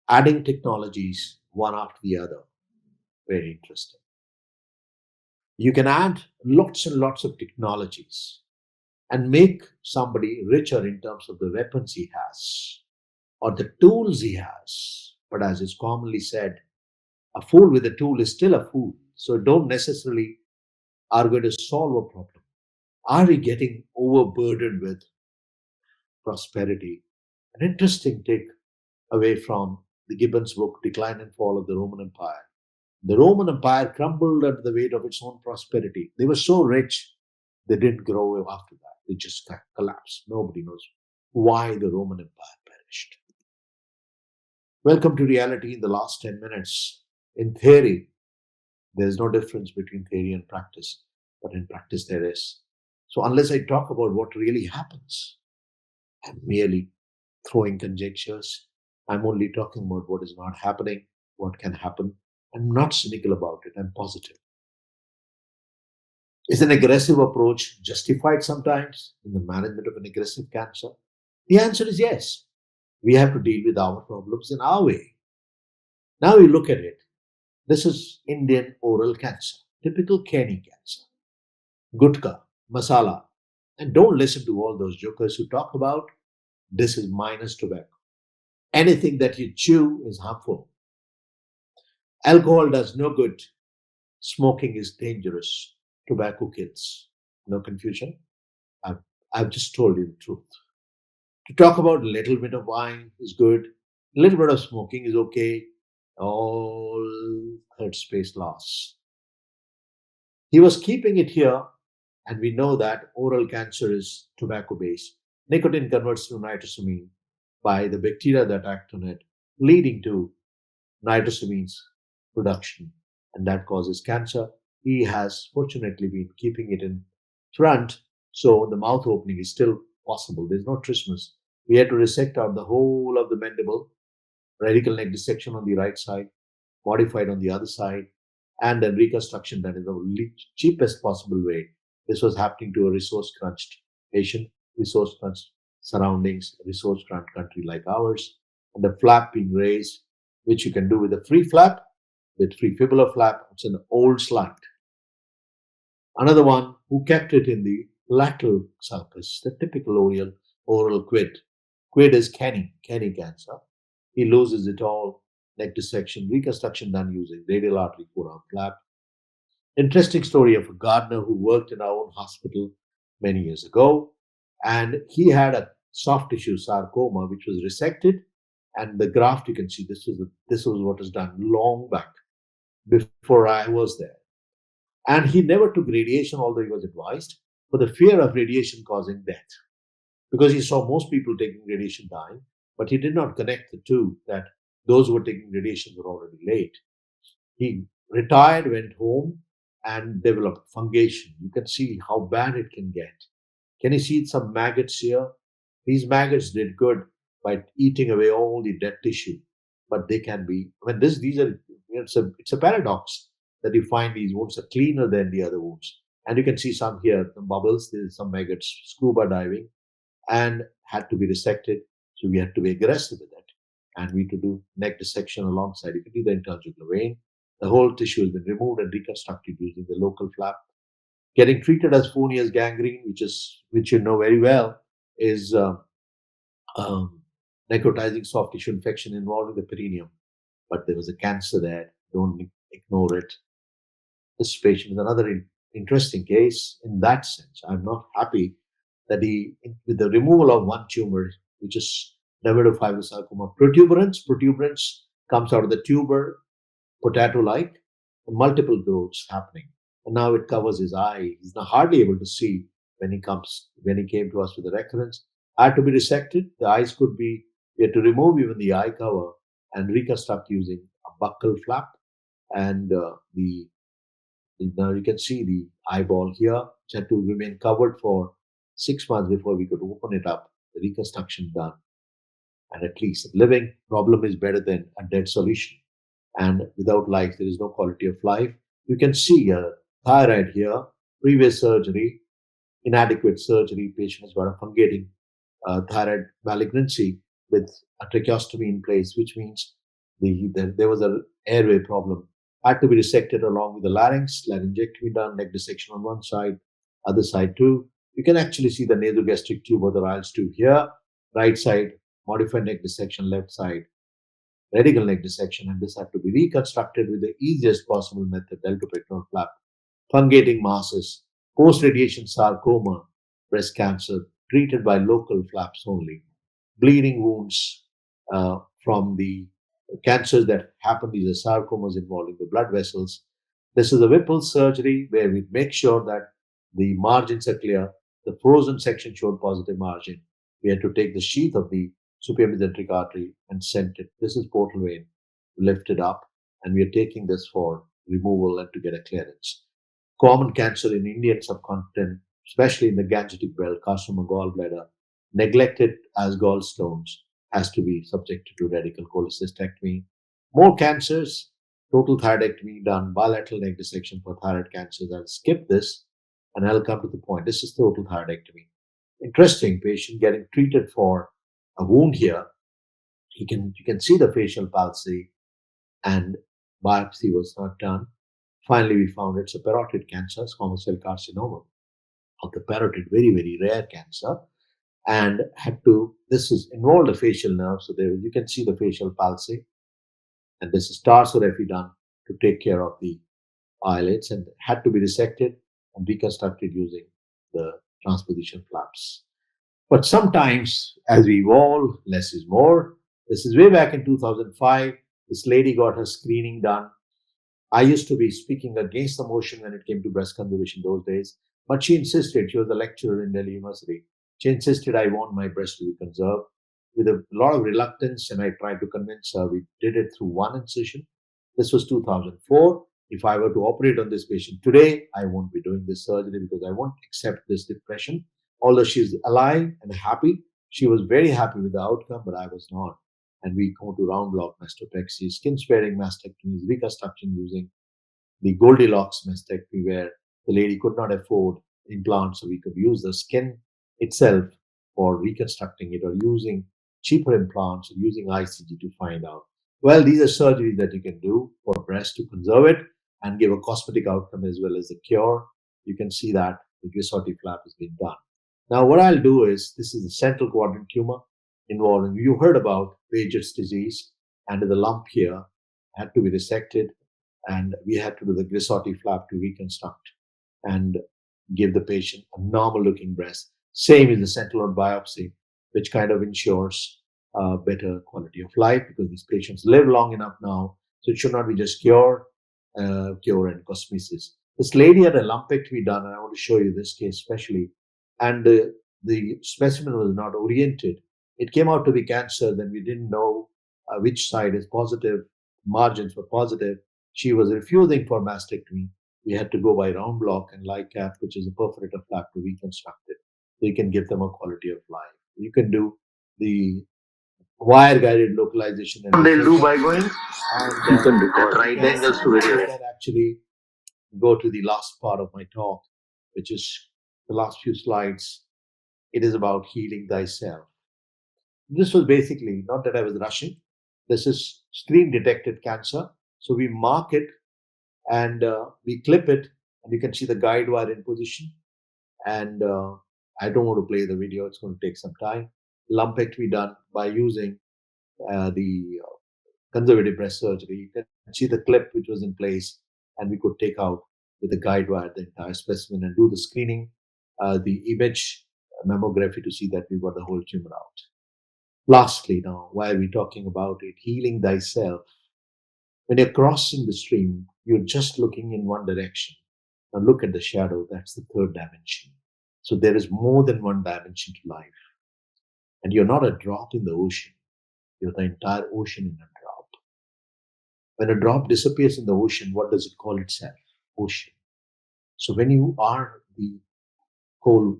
Adding technologies one after the other, very interesting. You can add lots and lots of technologies and make somebody richer in terms of the weapons he has or the tools he has. But as is commonly said, a fool with a tool is still a fool. So don't necessarily are going to solve a problem. Are we getting overburdened with prosperity? An interesting take away from the Gibbon's book, Decline and Fall of the Roman Empire. The Roman Empire crumbled under the weight of its own prosperity. They were so rich, they didn't grow after that. They just collapsed. Nobody knows why the Roman Empire perished. Welcome to reality in the last 10 minutes. In theory, there's no difference between theory and practice, but in practice there is. So unless I talk about what really happens, I'm merely throwing conjectures. I'm only talking about what is not happening, what can happen. I'm not cynical about it. I'm positive. Is an aggressive approach justified sometimes in the management of an aggressive cancer? The answer is yes. We have to deal with our problems in our way. Now you look at it. This is Indian oral cancer, typical Kenny cancer. Gutka, masala. And don't listen to all those jokers who talk about this is minus tobacco. Anything that you chew is harmful. Alcohol does no good. Smoking is dangerous. Tobacco kills. No confusion? I've, I've just told you the truth. To talk about a little bit of wine is good. A little bit of smoking is okay. All third space loss. He was keeping it here, and we know that oral cancer is tobacco based. Nicotine converts to nitrosamine by the bacteria that act on it, leading to nitrosamine's production, and that causes cancer. He has fortunately been keeping it in front, so the mouth opening is still possible. There's no trismus, We had to resect out the whole of the mandible, radical neck dissection on the right side, modified on the other side, and then reconstruction done in the cheapest possible way. This was happening to a resource crunched patient, resource crunched surroundings, resource crunched country like ours, and the flap being raised, which you can do with a free flap, with free fibula flap. It's an old slide. Another one who kept it in the lateral sulcus, the typical oral quid. Quid is Kenny cancer. He loses it all, neck dissection, reconstruction done using radial artery forearm flap. Interesting story of a gardener who worked in our own hospital many years ago. And he had a soft tissue sarcoma, which was resected. And the graft, you can see, this was what was done long back before I was there. And he never took radiation, although he was advised, for the fear of radiation causing death. Because he saw most people taking radiation dying, but he did not connect the two, that those who were taking radiation were already late. He retired, went home, and developed fungation. You can see how bad it can get. Can you see some maggots here? These maggots did good by eating away all the dead tissue, but they can be. I mean, these are. It's a paradox that you find these wounds are cleaner than the other wounds, and you can see some here, the bubbles. There's some maggots scuba diving, and had to be resected. So we had to be aggressive with it, and we had to do neck dissection alongside. You can do the interjugular vein. The whole tissue has been removed and reconstructed using the local flap. Getting treated as Fournier's gangrene, which you know very well, is um, necrotizing soft tissue infection involving the perineum. But there was a cancer there. Don't ignore it. This patient is another interesting case in that sense. I'm not happy that with the removal of one tumor, which is dermatofibrosarcoma protuberance comes out of the tuber, potato-like, multiple growths happening. And now it covers his eye. He's not hardly able to see when he came to us with the recurrence. Had to be resected. The eyes could be, we had to remove even the eye cover and reconstruct using a buccal flap. And now you can see the eyeball here, which had to remain covered for 6 months before we could open it up, the reconstruction done. And at least living problem is better than a dead solution. And without life, there is no quality of life. You can see a thyroid here, previous surgery, inadequate surgery, patient has got a fungating thyroid malignancy with a tracheostomy in place, which means there was an airway problem. Had to be resected along with the larynx, laryngectomy done, neck dissection on one side, other side too. You can actually see the nasogastric tube or the Ryle's tube here, right side, modified neck dissection, left side, radical neck dissection, and this had to be reconstructed with the easiest possible method, deltopectoral flap, fungating masses, post-radiation sarcoma, breast cancer, treated by local flaps only, bleeding wounds from the cancers that happen, these are sarcomas involving the blood vessels. This is a Whipple surgery where we make sure that the margins are clear. The frozen section showed positive margin. We had to take the sheath of the superior mesenteric artery and sent it. This is portal vein, lift it up, and we are taking this for removal and to get a clearance. Common cancer in Indian subcontinent, especially in the Gangetic belt, carcinoma gallbladder, neglected as gallstones, has to be subjected to radical cholecystectomy. More cancers, total thyroidectomy done, bilateral neck dissection for thyroid cancers. I'll skip this and I'll come to the point. This is total thyroidectomy. Interesting patient getting treated for a wound here. You can see the facial palsy, and biopsy was not done. Finally, we found it's a parotid cancer, squamous cell carcinoma of the parotid, very, very rare cancer, and this is involved the facial nerve. So there you can see the facial palsy, and this is tarsorrhaphy done to take care of the eyelids, and had to be resected and reconstructed using the transposition flaps. But sometimes, as we evolve, less is more. This is way back in 2005. This lady got her screening done. I used to be speaking against the motion when it came to breast conservation those days, but she insisted. She was a lecturer in Delhi University. She insisted I want my breast to be conserved. With a lot of reluctance, and I tried to convince her. We did it through one incision. This was 2004. If I were to operate on this patient today, I won't be doing this surgery because I won't accept this depression. Although she's alive and happy, She was very happy with the outcome, but I was not. And we go to round block mastopexy, skin sparing mastectomies, reconstruction using the Goldilocks mastectomy, where the lady could not afford implants, so we could use the skin itself for reconstructing it, or using cheaper implants, or using ICG to find out. Well, these are surgeries that you can do for breast to conserve it and give a cosmetic outcome as well as the cure. You can see that the Grissotti flap has been done. Now, what I'll do is, this is the central quadrant tumor involving, you heard about Paget's disease, and the lump here had to be resected, and we had to do the Grissotti flap to reconstruct and give the patient a normal looking breast. Same is the sentinel node biopsy, which kind of ensures better quality of life, because these patients live long enough now. So it should not be just cure and cosmesis. This lady had a lumpectomy done, and I want to show you this case especially. And the specimen was not oriented. It came out to be cancer. Then we didn't know which side is positive. Margins were positive. She was refusing for mastectomy. We had to go by round block and LICAP, which is a perforator flap, to reconstruct it. So you can give them a quality of life. You can do the wire guided localization and they'll do by going, and you can record right angles to video. And actually go to the last part of my talk, which is the last few slides. It is about healing thyself. This was basically not that I was rushing. This is screen detected cancer. So we mark it, and we clip it, and you can see the guide wire in position. And I don't want to play the video, it's going to take some time. Lumpectomy done by using the conservative breast surgery. You can see the clip which was in place, and we could take out with the guide wire the entire specimen and do the screening, the image mammography to see that we got the whole tumor out. Lastly, now, why are we talking about it? Healing thyself. When you're crossing the stream, you're just looking in one direction. Now look at the shadow, that's the third dimension. So there is more than one dimension to life. And you're not a drop in the ocean, you're the entire ocean in a drop. When a drop disappears in the ocean, what does it call itself? Ocean. So when you are the whole,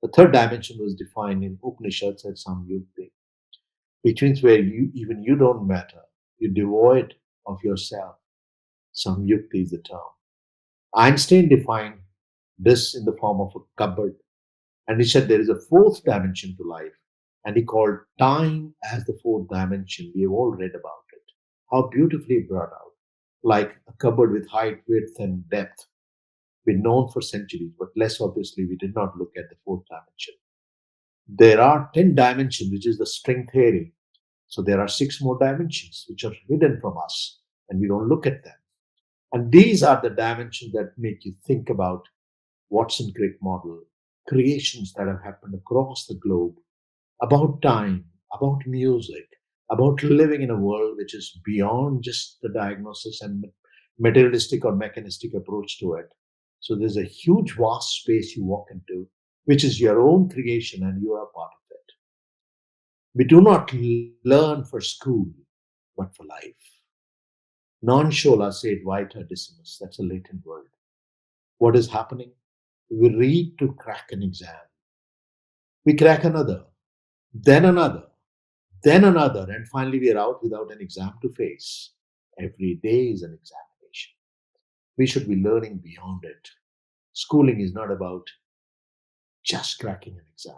the third dimension was defined in Upanishads as Samyukti, which means where you don't matter, you're devoid of yourself. Samyukti is the term. Einstein defined this in the form of a cupboard, and he said there is a fourth dimension to life, and he called time as the fourth dimension. We have all read about it. How beautifully brought out, like a cupboard with height, width, and depth. Been known for centuries, but less obviously, we did not look at the fourth dimension. There are 10 dimensions, which is the string theory. So there are 6 more dimensions which are hidden from us, and we don't look at them. And these are the dimensions that make you think about Watson-Crick model, creations that have happened across the globe, about time, about music, about living in a world which is beyond just the diagnosis and materialistic or mechanistic approach to it. So there's a huge, vast space you walk into, which is your own creation, and you are part of it. We do not learn for school, but for life. Non shola sed vita decimus. That's a Latin word. What is happening? We read to crack an exam. We crack another, then another, then another, and finally we are out without an exam to face. Every day is an examination. We should be learning beyond it. Schooling is not about just cracking an exam.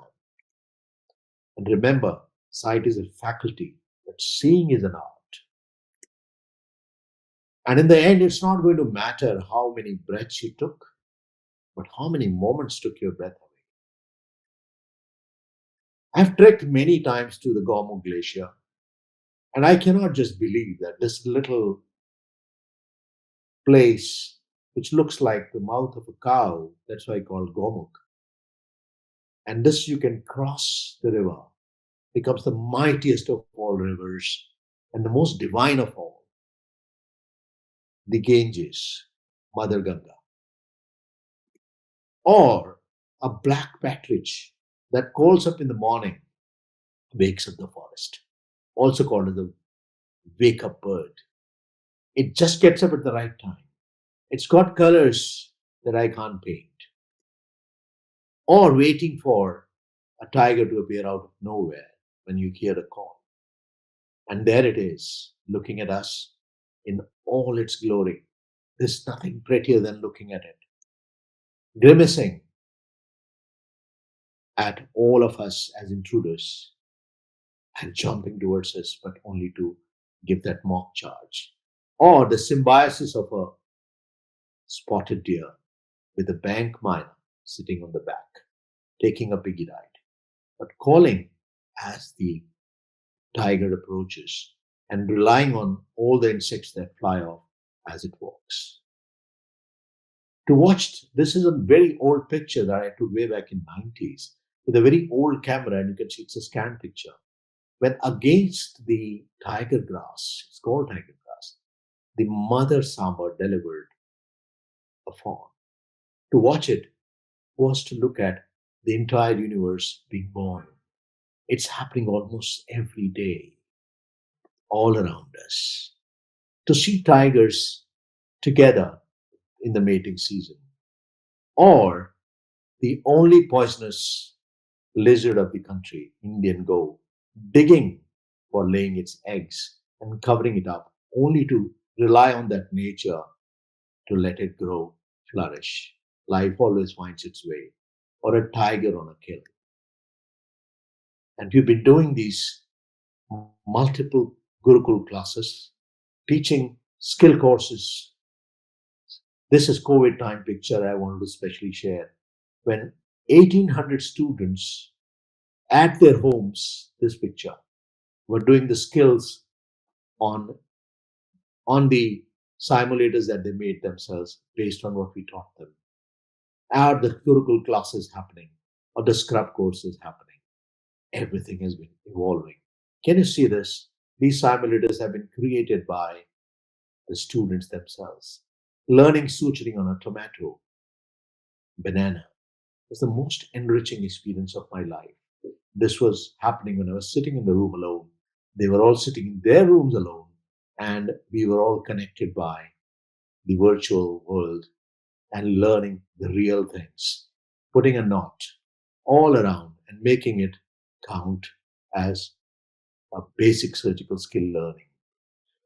And remember, sight is a faculty, but seeing is an art. And in the end, it's not going to matter how many breaths you took, but how many moments took your breath away. I've trekked many times to the Gomu Glacier, and I cannot just believe that this little place, which looks like the mouth of a cow, that's why I call Gomuk, and this you can cross the river, becomes the mightiest of all rivers and the most divine of all, the Ganges, Mother Ganga, or a black partridge that calls up in the morning, wakes up the forest, also called as the wake up bird. It just gets up at the right time. It's got colors that I can't paint. or waiting for a tiger to appear out of nowhere when you hear a call. And there it is, looking at us in all its glory. There's nothing prettier than looking at it, grimacing at all of us as intruders and jumping towards us, but only to give that mock charge. Or the symbiosis of a spotted deer with a bank miner sitting on the back, taking a piggy ride, but calling as the tiger approaches and relying on all the insects that fly off as it walks. To watch, this is a very old picture that I took way back in 90s with a very old camera, and you can see it's a scan picture. When against the tiger grass, it's called tiger grass, the mother samba delivered a fawn. To watch it was to look at the entire universe being born. It's happening almost every day, all around us. To see tigers together in the mating season, or the only poisonous lizard of the country, Indian goat, digging for laying its eggs and covering it up, only to rely on that nature to let it grow, flourish. Life always finds its way, or a tiger on a kill. And we've been doing these multiple Gurukul classes, teaching skill courses. This is COVID time picture I wanted to specially share. When 1800 students at their homes, this picture, were doing the skills on, on the simulators that they made themselves based on what we taught them. Are the Gurukul classes happening or the scrub courses happening? Everything has been evolving. Can you see this? These simulators have been created by the students themselves. Learning suturing on a tomato, banana was the most enriching experience of my life. This was happening when I was sitting in the room alone. They were all sitting in their rooms alone, and we were all connected by the virtual world and learning the real things, putting a knot all around and making it count as a basic surgical skill learning.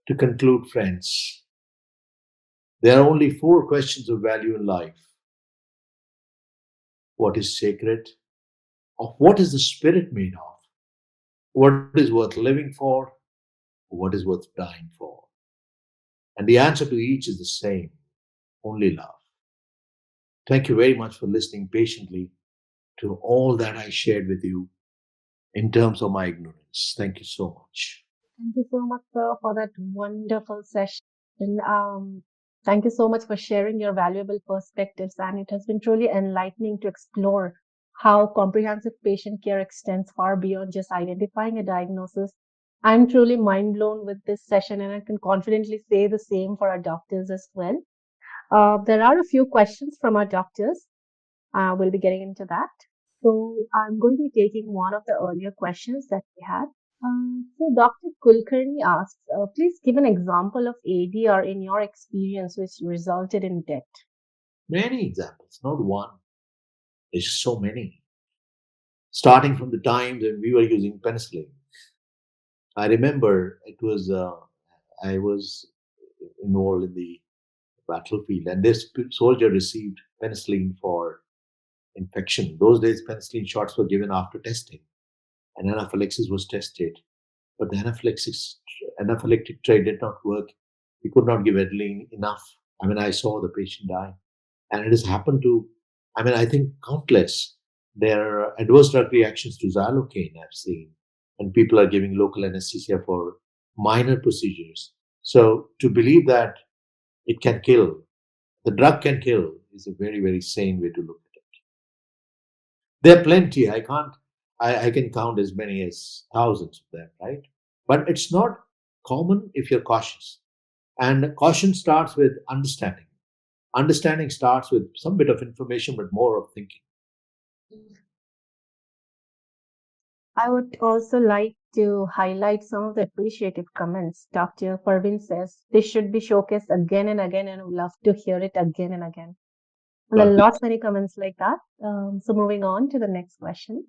To conclude, friends, there are only four questions of value in life: what is sacred? Of what is the spirit made of? What is worth living for? What is worth dying for? And the answer to each is the same: only love. Thank you very much for listening patiently to all that I shared with you in terms of my ignorance. Thank you so much. Thank you so much, sir, for that wonderful session. Thank you so much for sharing your valuable perspectives. And it has been truly enlightening to explore how comprehensive patient care extends far beyond just identifying a diagnosis. I'm truly mind blown with this session, and I can confidently say the same for our doctors as well. There are a few questions from our doctors. We'll be getting into that. So I'm going to be taking one of the earlier questions that we had. So Dr. Kulkarni asks, please give an example of ADR in your experience which resulted in death. Many examples, not one. There's just so many. Starting from the times when we were using penicillin. I remember I was involved in the battlefield, and this soldier received penicillin for infection. Those days, penicillin shots were given after testing, and anaphylaxis was tested. But the anaphylactic trait did not work. We could not give Adaline enough. I mean, I saw the patient die, and it has happened to, I mean, I think countless. There are adverse drug reactions to xylocaine I've seen, and people are giving local anesthesia for minor procedures. So to believe that it can kill, the drug can kill, is a very, very sane way to look at it. There are plenty. I can count as many as thousands of them, right? But it's not common if you're cautious. And caution starts with understanding. Understanding starts with some bit of information, but more of thinking. I would also like to highlight some of the appreciative comments. Dr. Parvin says this should be showcased again and again, and would love to hear it again and again. And God then bless. lots many comments like that. So moving on to the next question.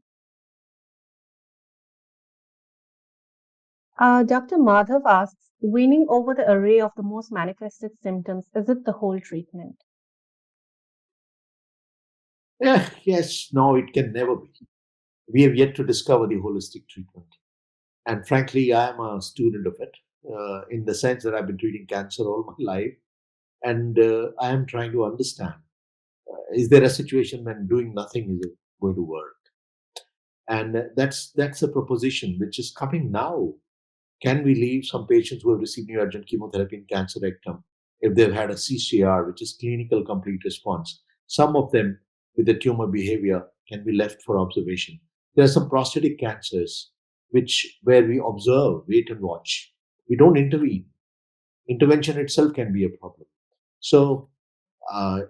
Dr. Madhav asks, winning over the array of the most manifested symptoms, is it the whole treatment? Yes, no, it can never be. We have yet to discover the holistic treatment. And frankly, I am a student of it in the sense that I've been treating cancer all my life. And I am trying to understand, is there a situation when doing nothing is going to work? And that's a proposition which is coming now. Can we leave some patients who have received neoadjuvant chemotherapy in cancer rectum if they've had a CCR, which is clinical complete response? Some of them with the tumor behavior can be left for observation. There are some prostatic cancers which where we observe, wait and watch. We don't intervene. Intervention itself can be a problem. So, uh,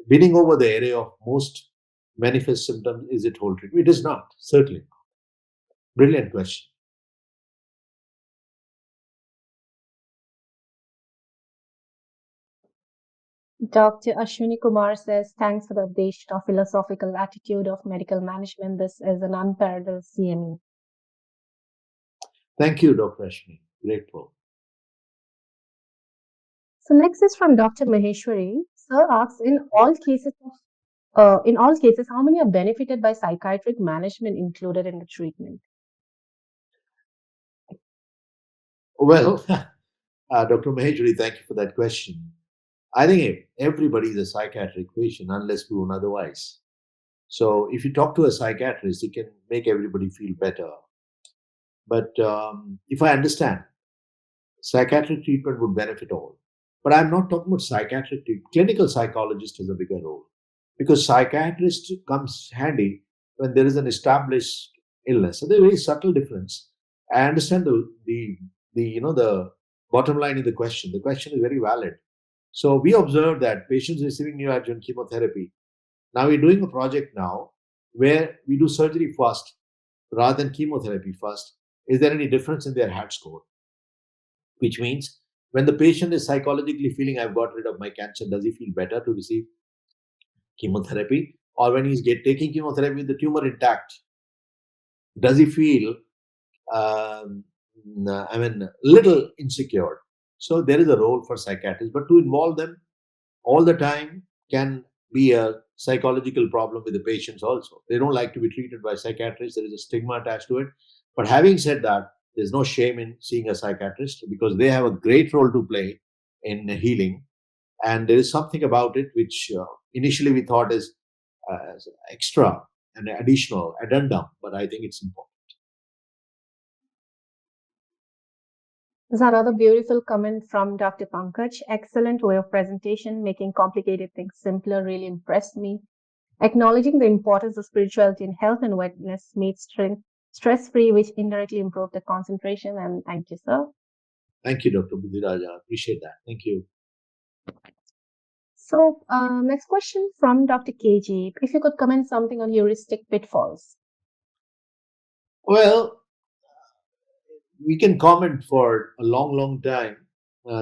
winning over the area of most manifest symptoms, is it whole treatment? It is not, certainly. Brilliant question. Dr. Ashwini Kumar says, thanks for the update of philosophical attitude of medical management. This is an unparalleled CME. Thank you, Dr. Ashmi. Grateful. So next is from Dr. Maheshwari. Sir asks, in all cases, how many are benefited by psychiatric management included in the treatment? Well, Dr. Maheshwari, thank you for that question. I think everybody is a psychiatric patient unless proven otherwise. So if you talk to a psychiatrist, he can make everybody feel better. But if I understand, psychiatric treatment would benefit all. But I'm not talking about psychiatric treatment. Clinical psychologist has a bigger role because psychiatrist comes handy when there is an established illness. So there's a very subtle difference. I understand the bottom line of the question. The question is very valid. So we observe that patients receiving neoadjuvant chemotherapy. Now we're doing a project now where we do surgery first rather than chemotherapy first. Is there any difference in their HAT score? Which means when the patient is psychologically feeling I've got rid of my cancer, does he feel better to receive chemotherapy? Or when he's taking chemotherapy with the tumor intact, does he feel, um, little insecure? So there is a role for psychiatrists, but to involve them all the time can be a psychological problem with the patients also. They don't like to be treated by psychiatrists. There is a stigma attached to it. But having said that, there's no shame in seeing a psychiatrist because they have a great role to play in healing. And there is something about it which initially we thought is extra and additional, addendum, but I think it's important. There's another beautiful comment from Dr. Pankaj. Excellent way of presentation, making complicated things simpler really impressed me. Acknowledging the importance of spirituality in health and wellness made stress-free, which indirectly improved the concentration. And thank you, sir. Thank you, Dr. Budhiraja. Appreciate that. Thank you. So, next question from Dr. KG. If you could comment something on heuristic pitfalls. Well, we can comment for a long, long time.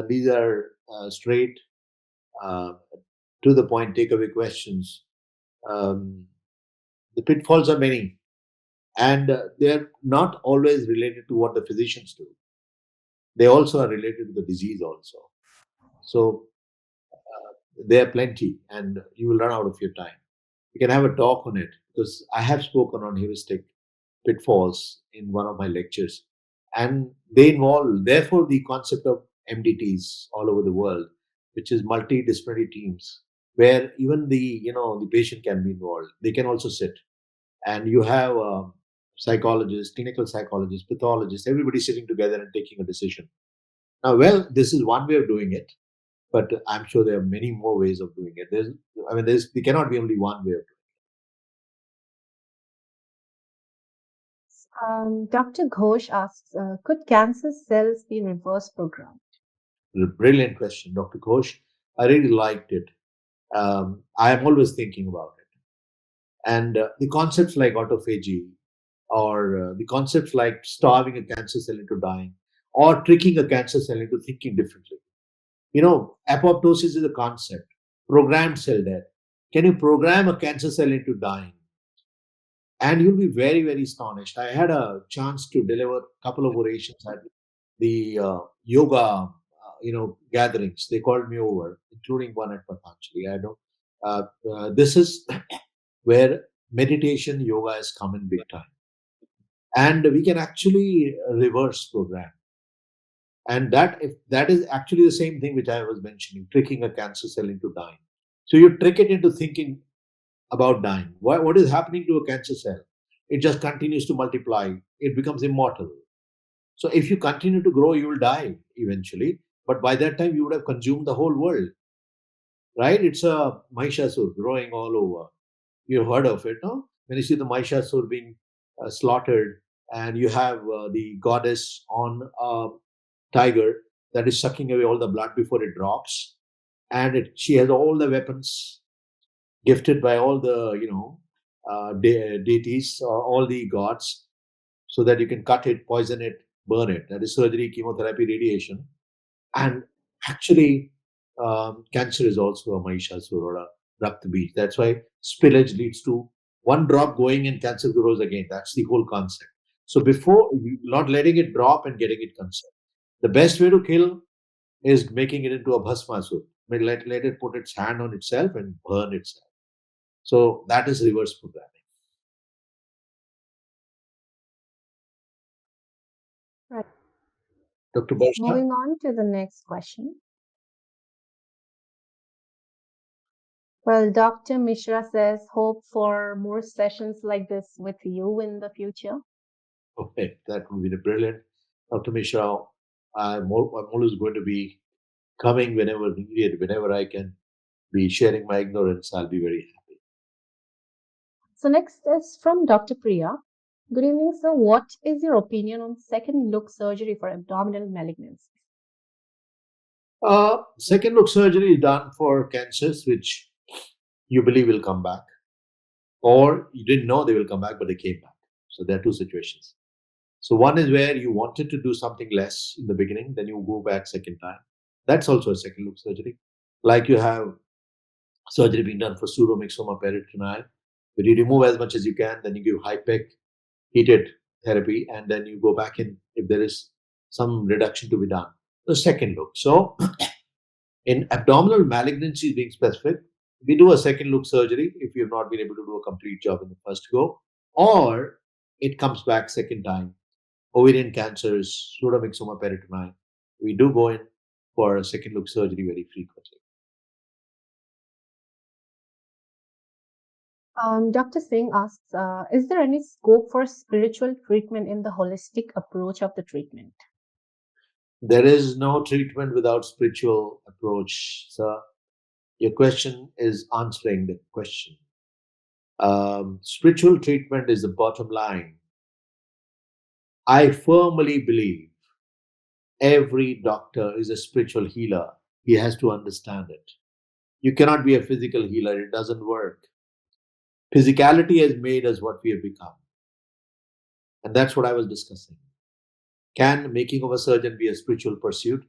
These are straight, uh, to the point takeaway questions. Um, the pitfalls are many, and they're not always related to what the physicians do. They also are related to the disease also. So there are plenty, and you will run out of your time. We can have a talk on it because I have spoken on heuristic pitfalls in one of my lectures, and they involve therefore the concept of MDTs all over the world, which is multidisciplinary teams, where even the patient can be involved. They can also sit, and you have psychologists, clinical psychologists, pathologists, everybody sitting together and taking a decision. Now, well, this is one way of doing it, but I'm sure there are many more ways of doing it. There cannot be only one way of Dr. Ghosh asks, could cancer cells be reverse programmed? doing it. Brilliant question, Dr. Ghosh. I really liked it. I am always thinking about it. And the concepts like autophagy, or the concepts like starving a cancer cell into dying, or tricking a cancer cell into thinking differently. Apoptosis is a concept, programmed cell death. Can you program a cancer cell into dying? And you'll be very, very astonished. I had a chance to deliver a couple of orations at the yoga, gatherings. They called me over, including one at Patanjali. I know this is where meditation yoga has come in big time, and we can actually reverse program. And that if that is actually the same thing which I was mentioning, tricking a cancer cell into dying. So you trick it into thinking about dying. What is happening to a cancer cell? It just continues to multiply. It becomes immortal. So if you continue to grow, you will die eventually. But by that time, you would have consumed the whole world, right? It's a Mahishasur growing all over. You've heard of it, no? When you see the Mahishasur being slaughtered, and you have the goddess on a tiger that is sucking away all the blood before it drops, and she has all the weapons gifted by all the deities, all the gods, so that you can cut it, poison it, burn it. That is surgery, chemotherapy, radiation. And actually, cancer is also a Mahishasur or a Rakta Beej. That's why spillage leads to one drop going and cancer grows again. That's the whole concept. So before not letting it drop and getting it consumed, the best way to kill is making it into a Bhasmasur. Let it put its hand on itself and burn itself. So that is reverse programming. Right. Dr. Barsha? Moving on to the next question. Well, Dr. Mishra says, hope for more sessions like this with you in the future. Okay, that would be the brilliant. Dr. Mishra, I'm always going to be coming whenever needed, whenever I can be sharing my ignorance, I'll be very happy. So next is from Dr. Priya. Good evening, sir. What is your opinion on second look surgery for abdominal malignancy? Second look surgery is done for cancers which you believe will come back, or you didn't know they will come back, but they came back. So there are two situations. So one is where you wanted to do something less in the beginning, then you go back second time. That's also a second look surgery. Like you have surgery being done for pseudomyxoma peritoneal, where you remove as much as you can, then you give high pec heated therapy, and then you go back in if there is some reduction to be done. The second look. So in abdominal malignancy being specific, we do a second look surgery if you've not been able to do a complete job in the first go, or it comes back second time. Ovarian cancers, pseudomyxoma peritoneal, we do go in for a second look surgery very frequently. Dr. Singh asks, is there any scope for spiritual treatment in the holistic approach of the treatment? There is no treatment without spiritual approach, sir. Your question is answering the question. Spiritual treatment is the bottom line. I firmly believe every doctor is a spiritual healer. He has to understand it. You cannot be a physical healer, it doesn't work. Physicality has made us what we have become. And that's what I was discussing. Can making of a surgeon be a spiritual pursuit?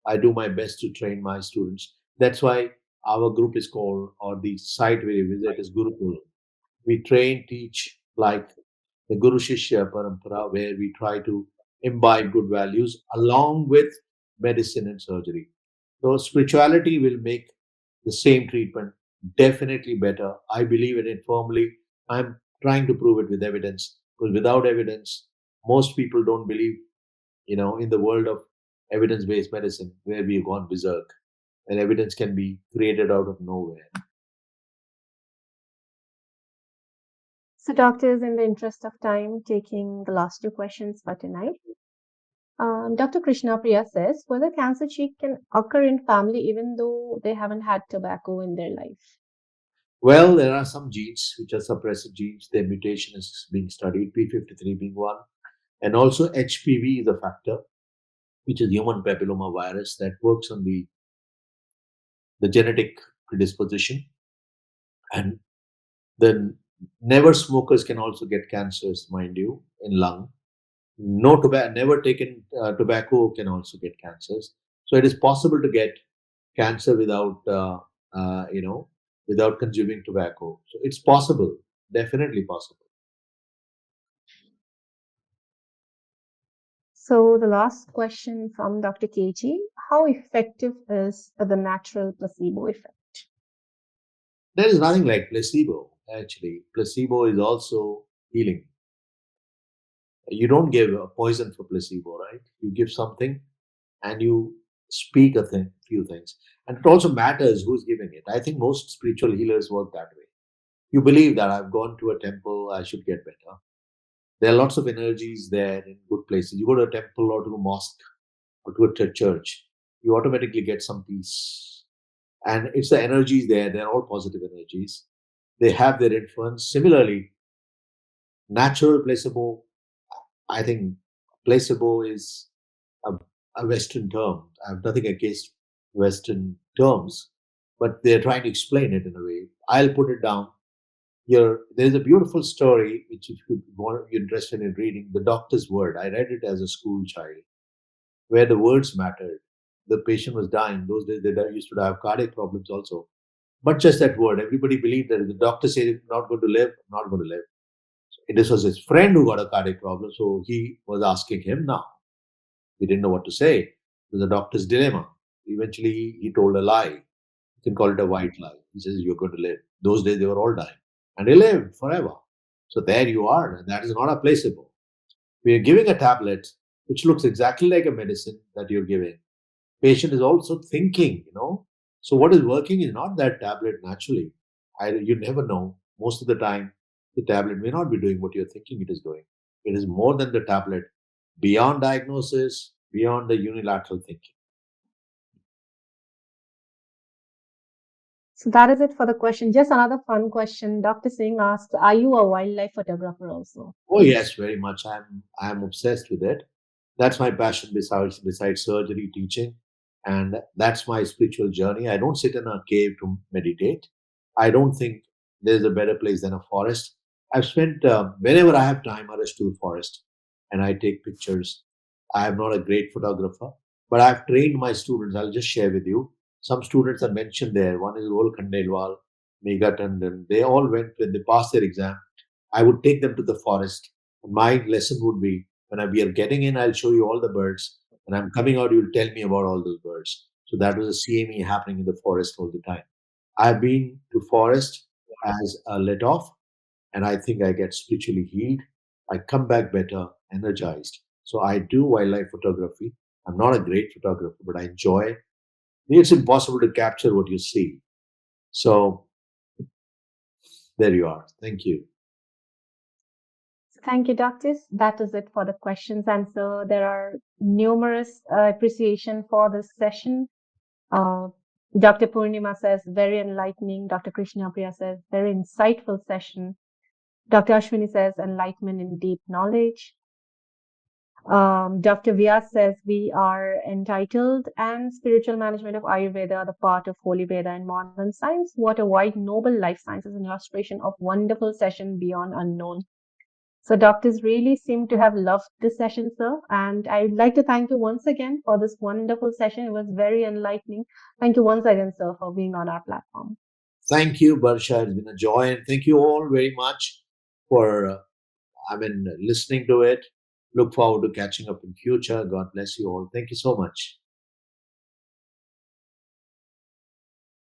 I do my best to train my students. That's why our group is called, or the site where we visit is Gurukul. We train, teach like the Guru Shishya Parampara, where we try to imbibe good values along with medicine and surgery. So spirituality will make the same treatment definitely better. I believe in it firmly. I'm trying to prove it with evidence, because without evidence, most people don't believe, in the world of evidence-based medicine where we've gone berserk, and evidence can be created out of nowhere. So, doctors, in the interest of time, taking the last two questions for tonight. Dr. Krishna Priya says whether cancer cheek can occur in family even though they haven't had tobacco in their life. Well, there are some genes which are suppressive genes. Their mutation is being studied, P53 being one. And also HPV is a factor, which is human papilloma virus that works on the genetic predisposition. And then never smokers can also get cancers, mind you, in lung. No tobacco, never taken tobacco can also get cancers. So it is possible to get cancer without, without consuming tobacco. So it's possible, definitely possible. So the last question from Dr. KG, how effective is the natural placebo effect? There is nothing like placebo, actually. Placebo is also healing. You don't give a poison for placebo, right? You give something and you speak few things. And it also matters who's giving it. I think most spiritual healers work that way. You believe that I've gone to a temple, I should get better. There are lots of energies there in good places. You go to a temple or to a mosque or to a church, you automatically get some peace. And it's the energies there, they're all positive energies. They have their influence. Similarly, natural placebo, I think placebo is a, a Western term. I have nothing against Western terms, but they're trying to explain it in a way. I'll put it down here. There's a beautiful story which, if you're interested in reading, The Doctor's Word. I read it as a school child, where the words mattered. The patient was dying. Those days they used to have cardiac problems also. But just that word, everybody believed that if the doctor said, "I'm not going to live, I'm not going to live." This was his friend who got a cardiac problem, so he was asking him now. He didn't know what to say. It was a doctor's dilemma. Eventually, he told a lie. You can call it a white lie. He says, "You're going to live." Those days, they were all dying. And he lived forever. So there you are. And that is not a placebo. We are giving a tablet which looks exactly like a medicine that you're giving. Patient is also thinking. So what is working is not that tablet naturally. You never know. Most of the time, the tablet may not be doing what you're thinking it is doing. It is more than the tablet, beyond diagnosis, beyond the unilateral thinking. So that is it for the question. Just another fun question. Dr. Singh asked, are you a wildlife photographer also? Oh yes, very much. I'm obsessed with it. That's my passion besides surgery teaching, and that's my spiritual journey. I don't sit in a cave to meditate. I don't think there's a better place than a forest. I've spent whenever I have time, I rush to the forest and I take pictures. I am not a great photographer, but I've trained my students. I'll just share with you. Some students are mentioned there. One is Rol Khandelwal, Megha Tandon. They all went when they passed their exam. I would take them to the forest. My lesson would be we are getting in, I'll show you all the birds. When I'm coming out, you'll tell me about all those birds. So that was a CME happening in the forest all the time. I've been to forest as a let off, and I think I get spiritually healed. I come back better, energized. So I do wildlife photography. I'm not a great photographer, but I enjoy. It's impossible to capture what you see. So there you are. Thank you. Thank you, doctors. That is it for the questions. And so there are numerous appreciation for this session. Uh, Dr. Purnima says, very enlightening. Dr. Krishna Priya says, very insightful session. Dr. Ashwini says, enlightenment in deep knowledge. Dr. Vyas says, we are entitled and spiritual management of Ayurveda, the part of Holy Veda and modern science. What a wide, noble life sciences and illustration of wonderful session beyond unknown. So doctors really seem to have loved this session, sir. And I would like to thank you once again for this wonderful session. It was very enlightening. Thank you once again, sir, for being on our platform. Thank you, Barsha. It's been a joy, and thank you all very much for listening to it. Look forward to catching up in future. God bless you all. Thank you so much.